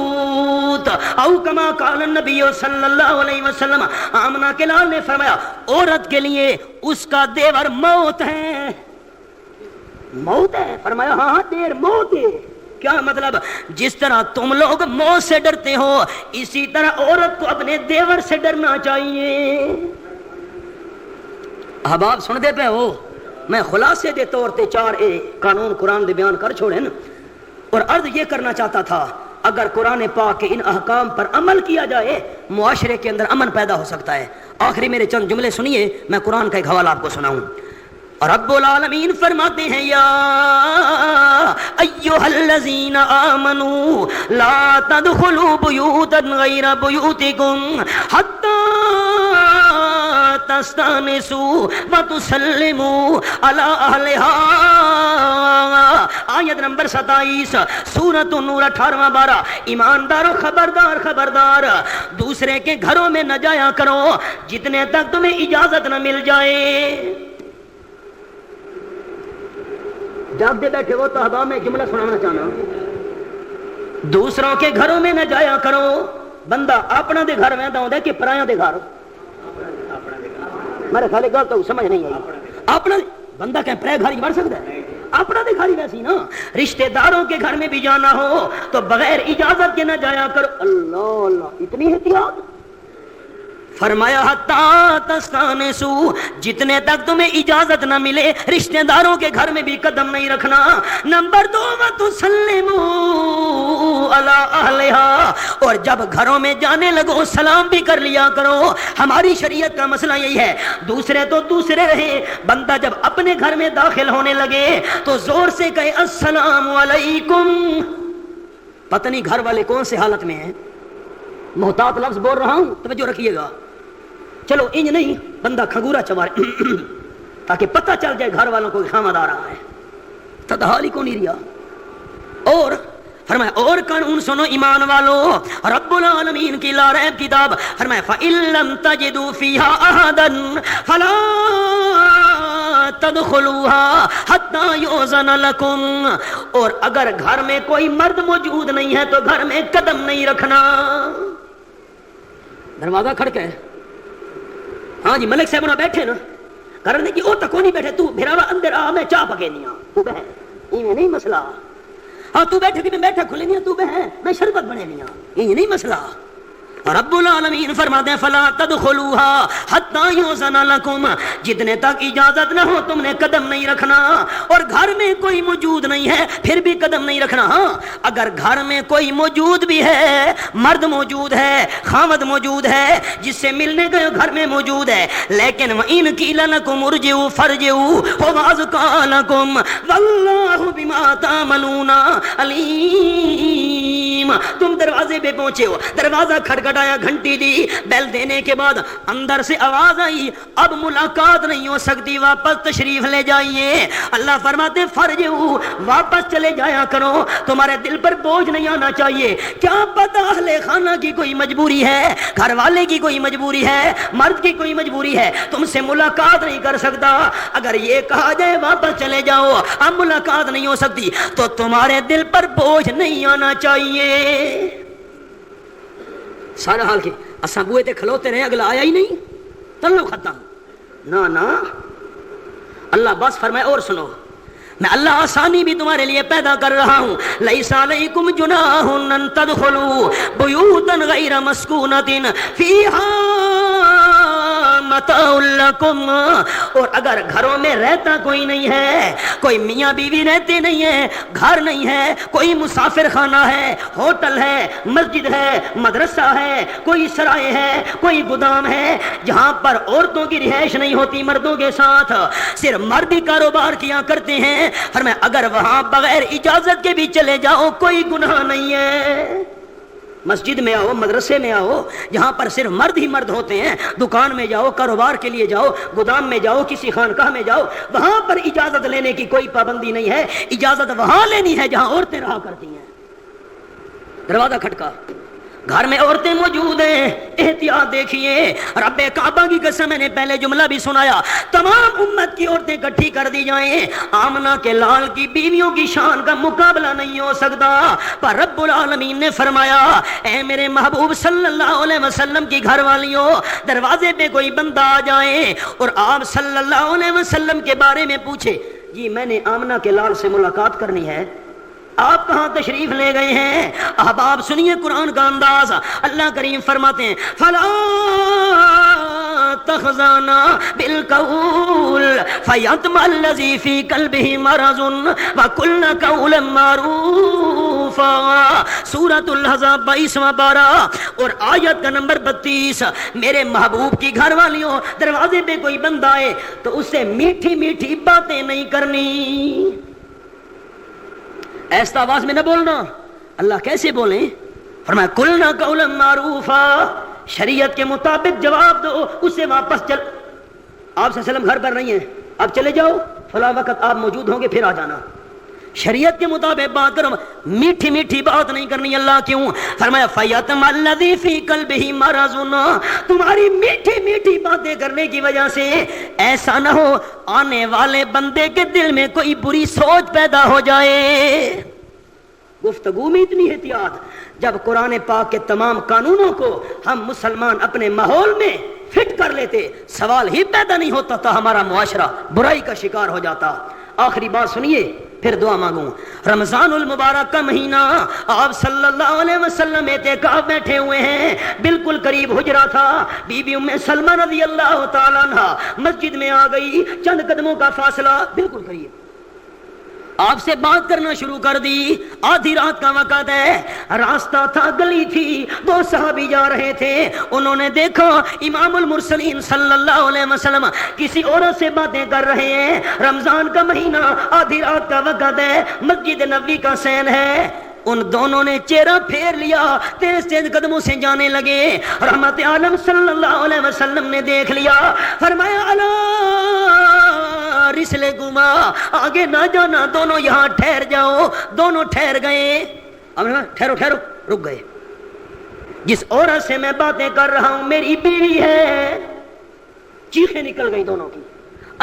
او کما قال النبی صلی اللہ علیہ وسلم. آمنہ کے لال نے فرمایا عورت کے لیے اس کا دیور موت ہے. موت ہے؟ فرمایا ہاں دیر موت ہے. کیا مطلب؟ جس طرح تم لوگ موت سے ڈرتے ہو اسی طرح عورت کو اپنے دیور سے ڈرنا چاہیے. اب آپ سن دے پہ ہو, میں خلاصے دے طور تے 4 قانون قرآن دے بیان کر چھوڑے نا, اور عرض یہ کرنا چاہتا تھا اگر قرآن پاک کے ان احکام پر عمل کیا جائے معاشرے کے اندر امن پیدا ہو سکتا ہے. آخری میرے چند جملے سنیے, میں قرآن کا ایک حوالہ آپ کو سناؤں. رب العالمین فرماتے ہیں یا ایھا الذین آمنوا لا تدخلوا بیوتا غیر بیوتکم حتی تستانسوا وتسلموا علی اہلہا. آیت نمبر 27 سورۃ النور 18-12. ایماندارو خبردار خبردار, دوسرے کے گھروں میں نہ جایا کرو جتنے تک تمہیں اجازت نہ مل جائے. جب دے بیٹھے ہو تو احباب میں جملہ سنانا چاہنا, دوسروں کے گھروں میں نہ جایا کرو. بندہ اپنا دے گھر میں ہوندا کہ پرایاں دے گھر؟ میرے خیال گل تو سمجھ نہیں آئی. اپنا بندہ کہ پرے گھر ہی بڑھ سکتا ہے؟ اپنا دے گھر ہی ویسی نا. رشتہ داروں کے گھر میں بھی جانا ہو تو بغیر اجازت کے نہ جایا کرو. اللہ اللہ, اتنی احتیاط. فرمایا حتی تستانسوا, جتنے تک تمہیں اجازت نہ ملے رشتہ داروں کے گھر میں بھی قدم نہیں رکھنا. نمبر 2 وتسلموا علی اہلہا, اور جب گھروں میں جانے لگو سلام بھی کر لیا کرو. ہماری شریعت کا مسئلہ یہی ہے, دوسرے تو دوسرے رہے, بندہ جب اپنے گھر میں داخل ہونے لگے تو زور سے کہے السلام علیکم. پتہ نہیں گھر والے کون سے حالت میں ہیں, محتاط لفظ بول رہا ہوں توجہ رکھیے گا. چلو انج نہیں, بندہ کھنگورا چوارے تاکہ پتہ چل جائے گھر والوں کو خامد آ رہا ہے, تدحال ہی کو نہیں رہا. اور فرمایا اور قانون سنو ایمان والو, رب العالمین کی لا ریب کتاب. فرمایا فَإِن لَّمْ تَجِدُوا فِيهَا أَحَدًا فَلَا تَدْخُلُوهَا حَتَّى يُؤْذَنَ لَكُمْ, اور اگر گھر میں کوئی مرد موجود نہیں ہے تو گھر میں قدم نہیں رکھنا. دروازہ کھڑکے, ہاں جی ملک صاحب نہ بیٹھے نا, کرنے کی او تک نہیں بیٹھے, تو بھراوا اندر آ, میں چاہ پکے نہیں آ, تو بہ ایویں نہیں مسئلہ. ہاں تو بیٹھے کہ میں بیٹھا کھلے نہیں, تو بہ میں شربت بنے نہیں آ, یہ نہیں مسئلہ. رب العالمین فرماتے ہیں فلا تدخلوها حتی یؤذن لکم، جتنے تک اجازت نہ ہو تم نے قدم نہیں رکھنا، اور گھر میں کوئی موجود نہیں ہے پھر بھی قدم نہیں رکھنا۔ ہاں اگر گھر میں کوئی موجود بھی ہے، مرد موجود ہے، خاوند موجود ہے، جس سے ملنے گئے گھر میں موجود ہے، لیکن وَإِنْ قِيلَ لَكُمُ ارْجِعُوا فَارْجِعُوا هُوَ أَزْكَىٰ لَكُمْ وَاللَّهُ بِمَا تَعْمَلُونَ عَلِيمٌ۔ تم دروازے پہ پہنچے ہو، دروازہ کھٹکھٹایا، گھنٹی دی، بیل دینے کے بعد اندر سے آواز آئی اب ملاقات نہیں ہو سکتی، واپس تشریف لے جائیے۔ اللہ فرماتے فرجعوا، واپس چلے جایا کرو، تمہارے دل پر بوجھ نہیں آنا چاہیے۔ کیا پتہ اہل خانہ کی کوئی مجبوری ہے، گھر والے کی کوئی مجبوری ہے، مرد کی کوئی مجبوری ہے، تم سے ملاقات نہیں کر سکتا، اگر یہ کہا جائے واپس چلے جاؤ اب ملاقات نہیں ہو سکتی تو تمہارے دل پر بوجھ نہیں آنا چاہیے۔ سارا حال کی اساں بوئے تے کھلوتے رہے، اگلا آیا ہی نہیں، تلو ختم، نہ اللہ بس فرمائے اور سنو، میں اللہ آسانی بھی تمہارے لیے پیدا کر رہا ہوں۔ لیس علیکم جناح ان تدخلوا بیوتا غیر مسکونۃ فیہا متاع لکم، اور اگر گھروں میں رہتا کوئی نہیں ہے، کوئی میاں بیوی رہتے نہیں ہے، گھر نہیں ہے، کوئی مسافر خانہ ہے، ہوٹل ہے، مسجد ہے، مدرسہ ہے، کوئی سرائے ہے، کوئی گودام ہے جہاں پر عورتوں کی رہائش نہیں ہوتی، مردوں کے ساتھ صرف مرد ہی کاروبار کیا کرتے ہیں، فرمایا اگر وہاں بغیر اجازت کے بھی چلے جاؤ کوئی گناہ نہیں ہے۔ مسجد میں آؤ، مدرسے میں آؤ جہاں پر صرف مرد ہی مرد ہوتے ہیں، دکان میں جاؤ، کاروبار کے لیے جاؤ، گودام میں جاؤ، کسی خانقاہ میں جاؤ، وہاں پر اجازت لینے کی کوئی پابندی نہیں ہے، اجازت وہاں لینی ہے جہاں عورتیں رہا کرتی ہیں۔ دروازہ کھٹکا، گھر میں عورتیں موجود ہیں، احتیاط دیکھیے، رب کعبہ کی قسم، میں نے پہلے جملہ بھی سنایا، تمام امت کی عورتیں اکٹھی کر دی جائیں، آمنہ کے لال کی بیویوں کی شان کا مقابلہ نہیں ہو سکتا، پر رب العالمین نے فرمایا اے میرے محبوب صلی اللہ علیہ وسلم کی گھر والیوں، دروازے پہ کوئی بندہ آ جائے اور آپ صلی اللہ علیہ وسلم کے بارے میں پوچھے، جی میں نے آمنہ کے لال سے ملاقات کرنی ہے، آپ کہاں تشریف لے گئے ہیں؟ احباب سنیے قرآن کا انداز، اللہ کریم فرماتے ہیں فلا تخزانا بالقول فیطمع الذی فی قلبہ مرض وقلنا قولا معروفا، سورۃ الاحزاب 22واں پارہ اور آیت کا نمبر 32۔ میرے محبوب کی گھر والیوں، دروازے پہ کوئی بندہ آئے تو اس سے میٹھی میٹھی باتیں نہیں کرنی، ایسا آواز میں نہ بولنا۔ اللہ کیسے بولیں؟ فرمایا قلنا قولا معروفا، شریعت کے مطابق جواب دو، اس سے واپس چل، آپ صلی اللہ علیہ وسلم گھر پر نہیں ہیں، اب چلے جاؤ، فلاں وقت آپ موجود ہوں گے پھر آ جانا، شریعت کے مطابق بات کرو، میٹھی میٹھی بات نہیں کرنی۔ اللہ کیوں؟ فرمایا فیطمع الذی فی قلبہ مرض، تمہاری میٹھی میٹھی باتیں کرنے کی وجہ سے ایسا نہ ہو آنے والے بندے کے دل میں کوئی بری سوچ پیدا ہو جائے۔ گفتگو میں اتنی احتیاط، جب قرآن پاک کے تمام قانونوں کو ہم مسلمان اپنے ماحول میں فٹ کر لیتے، سوال ہی پیدا نہیں ہوتا تھا، ہمارا معاشرہ برائی کا شکار ہو جاتا۔ آخری بات سنیے پھر دعا مانگوں، رمضان المبارک کا مہینہ، آپ صلی اللہ علیہ وسلم اعتکاف بیٹھے ہوئے ہیں، بالکل قریب حجرہ تھا، بی بی ام سلمہ رضی اللہ تعالیٰ عنہ مسجد میں آ گئی، چند قدموں کا فاصلہ، بالکل قریب، آپ سے بات کرنا شروع کر دی۔ آدھی رات کا وقت ہے، راستہ تھا، گلی تھی، دو صحابی جا رہے تھے، انہوں نے دیکھا امام المرسلین صلی اللہ علیہ وسلم کسی عورت سے باتیں کر رہے ہیں، رمضان کا مہینہ، آدھی رات کا وقت ہے، مسجد نبوی کا سین ہے، ان دونوں نے چہرہ پھیر لیا، تیز تیز قدموں سے جانے لگے، رحمت عالم صلی اللہ علیہ وسلم نے دیکھ لیا، فرمایا الا رسلکما، آگے نہ جانا، دونوں یہاں ٹھہر جاؤ، دونوں ٹھہر گئے، ٹھہرو ٹھہرو، رک گئے، جس عورت سے میں باتیں کر رہا ہوں میری بیوی ہے، چیخیں نکل گئی دونوں کی،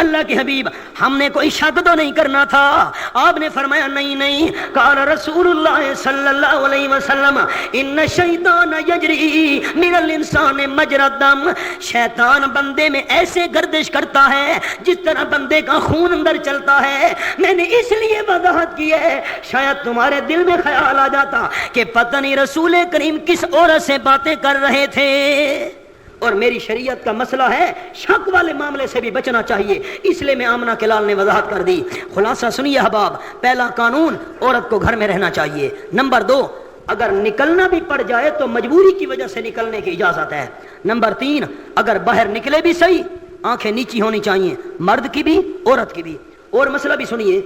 اللہ کے حبیب ہم نے کوئی شک تو نہیں کرنا تھا. آپ نے فرمایا نہیں نہیں. قال رسول اللہ صلی اللہ علیہ وسلم ان الشیطان یجری من الانسان مجرى الدم. شیطان بندے میں ایسے گردش کرتا ہے جس طرح بندے کا خون اندر چلتا ہے. میں نے اس لیے وضاحت کی ہے شاید تمہارے دل میں خیال آ جاتا کہ پتہ نہیں رسول کریم کس عورت سے باتیں کر رہے تھے. اور میری شریعت کا مسئلہ ہے شک والے معاملے سے بھی بچنا چاہیے، اس لیے میں آمنہ کے لال نے وضاحت کر دی. خلاصہ سنیے احباب، پہلا قانون عورت کو گھر میں رہنا چاہیے. نمبر 2 اگر نکلنا بھی پڑ جائے تو مجبوری کی وجہ سے نکلنے کی اجازت ہے. نمبر 3 اگر باہر نکلے بھی صحیح آنکھیں نیچی ہونی چاہیے، مرد کی بھی عورت کی بھی. اور مسئلہ بھی سنیے،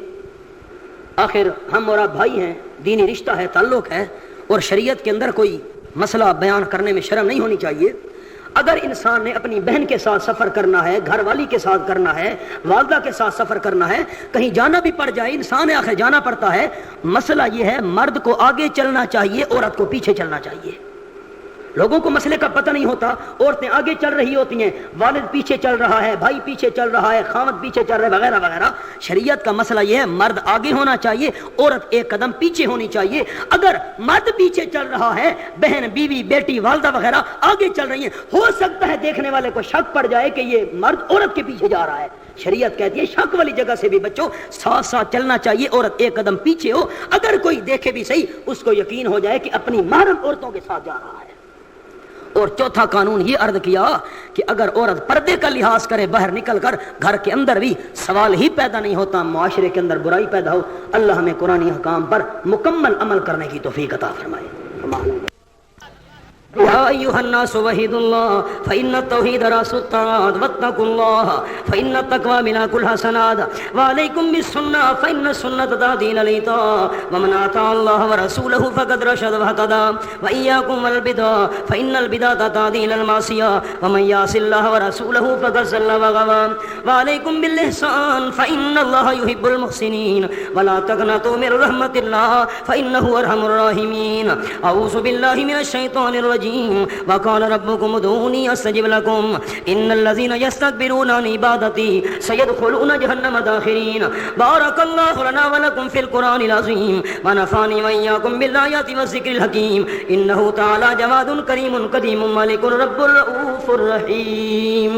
آخر ہم اور آپ بھائی ہیں، دینی رشتہ ہے، تعلق ہے، اور شریعت کے اندر کوئی مسئلہ بیان کرنے میں شرم نہیں ہونی چاہیے. اگر انسان نے اپنی بہن کے ساتھ سفر کرنا ہے، گھر والی کے ساتھ کرنا ہے، والدہ کے ساتھ سفر کرنا ہے، کہیں جانا بھی پڑ جائے، انسان آخر جانا پڑتا ہے. مسئلہ یہ ہے مرد کو آگے چلنا چاہیے، عورت کو پیچھے چلنا چاہیے. لوگوں کو مسئلے کا پتہ نہیں ہوتا، عورتیں آگے چل رہی ہوتی ہیں، والد پیچھے چل رہا ہے، بھائی پیچھے چل رہا ہے، خاوند پیچھے چل رہا ہے، وغیرہ وغیرہ. شریعت کا مسئلہ یہ ہے مرد آگے ہونا چاہیے، عورت ایک قدم پیچھے ہونی چاہیے. اگر مرد پیچھے چل رہا ہے، بہن بیوی بیٹی والدہ وغیرہ آگے چل رہی ہیں، ہو سکتا ہے دیکھنے والے کو شک پڑ جائے کہ یہ مرد عورت کے پیچھے جا رہا ہے. شریعت کہتی ہے شک والی جگہ سے بھی بچو، ساتھ ساتھ چلنا چاہیے، عورت ایک قدم پیچھے ہو. اگر کوئی دیکھے بھی صحیح اس کو یقین ہو جائے کہ اپنی محرم عورتوں کے ساتھ جا رہا ہے. اور چوتھا قانون یہ عرض کیا کہ اگر عورت پردے کا لحاظ کرے باہر نکل کر، گھر کے اندر بھی سوال ہی پیدا نہیں ہوتا معاشرے کے اندر برائی پیدا ہو. اللہ ہمیں قرآن حکام پر مکمل عمل کرنے کی توفیق عطا فرمائے. يا أيها الناس وحدوا الله فإن التوحيد رأس الطاعات واتقوا الله فإن التقوى من كل حسنات وعليكم بالسنة فإن السنة تهدي إلى الإطاعة ومن أطاع الله ورسوله فقد رشد واهتدى وإياكم والبدع فإن البدعة تهدي إلى المعصية ومن يعص الله ورسوله فقد ضل وغوى وعليكم بالإحسان فإن الله يحب المحسنين ولا تقنطوا من رحمة الله فإنه أرحم الراحمين. أعوذ بالله من الشيطان الرجيم. وقال ربكم ادعوني استجب لكم ان الذين يستكبرون عن عبادتي سيدخلون جهنم داخرين. بارك الله لنا ولكم في القرآن العظيم ونفعني وإياكم بالآيات والذكر الحكيم. إنه تعالى جواد كريم قديم مالك رب الرؤوف الرحيم.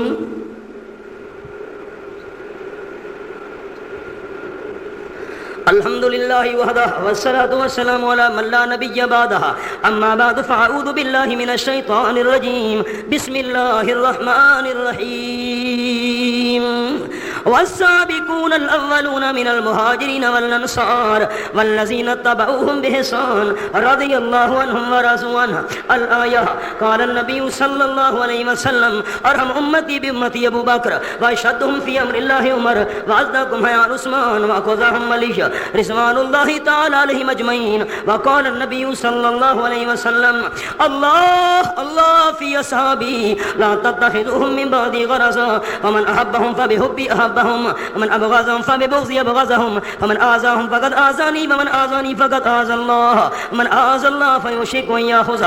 الحمد لله وحده والصلاة والسلام على من لا نبي بعده. أما بعد فأعوذ بالله من الشيطان الرجيم. بسم الله الرحمن الرحيم. والسابقون الأولون من المهاجرين والأنصار والذين اتبعوهم بإحسان رضي الله عنهم ورضوا عنه. الآية. قال النبي صلى الله عليه وسلم أرحم أمتي بأمتي أبو بكر وأشهدهم في أمر الله عمر وأصدقهم حياء عثمان وأخذهم علي رضوان الله تعالى عليهم أجمعين. وقال النبي صلى الله عليه وسلم الله الله في أصحابي لا تتخذوهم من بعدي غرضا ومن أحبهم فبحبي أحبهم ومن أبغضهم فببغضي أبغضهم فمن آذاهم فقد آذاني ومن آذاني فقد آذى الله ومن آذى الله فيوشك أن يأخذ.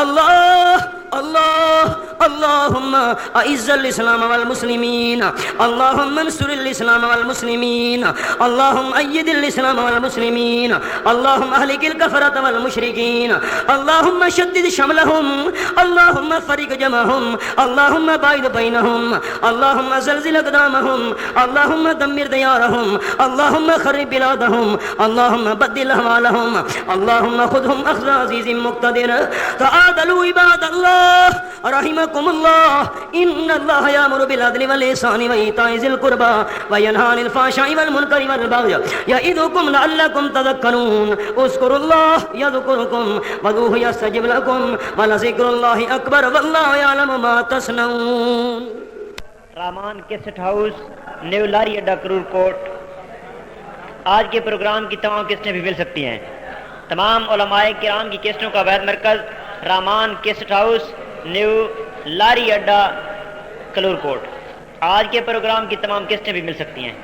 الله الله اللهم أعز الإسلام والمسلمين. اللهم انصر الإسلام والمسلمين. اللهم أيد الإسلام والمسلمين. اللهم أهلك الكفرة والمشركين. اللهم شدد شملهم. اللهم فرق جمعهم. اللهم باعد بينهم. اللهم زلزل أقدامهم. اللهم دمر ديارهم. اللهم خرب بلادهم. اللهم بدل أحوالهم. اللهم خذهم أخذ عزيز مقتدر. تعادلوا عباد الله رحمكم الله. إن الله يأمر بالعدل والإحسان وإيتاء ذي القربى وينهى عن الفحشاء والمنكر والبغي يعظكم لعلكم تذكرون. اذكروا الله يذكركم وادعوه يستجب لكم ولذكر الله أكبر والله يعلم ما تصنعون. رامان کیسٹ ہاؤس، نیو لاری اڈا، کرور کوٹ. آج کے پروگرام کی تمام قسطیں بھی مل سکتی ہیں. تمام علماء کرام کی قسطوں کا واحد مرکز رامان کیسٹ ہاؤس، نیو لاری اڈا، کلور کوٹ. آج کے پروگرام کی تمام قسطیں بھی مل سکتی ہیں.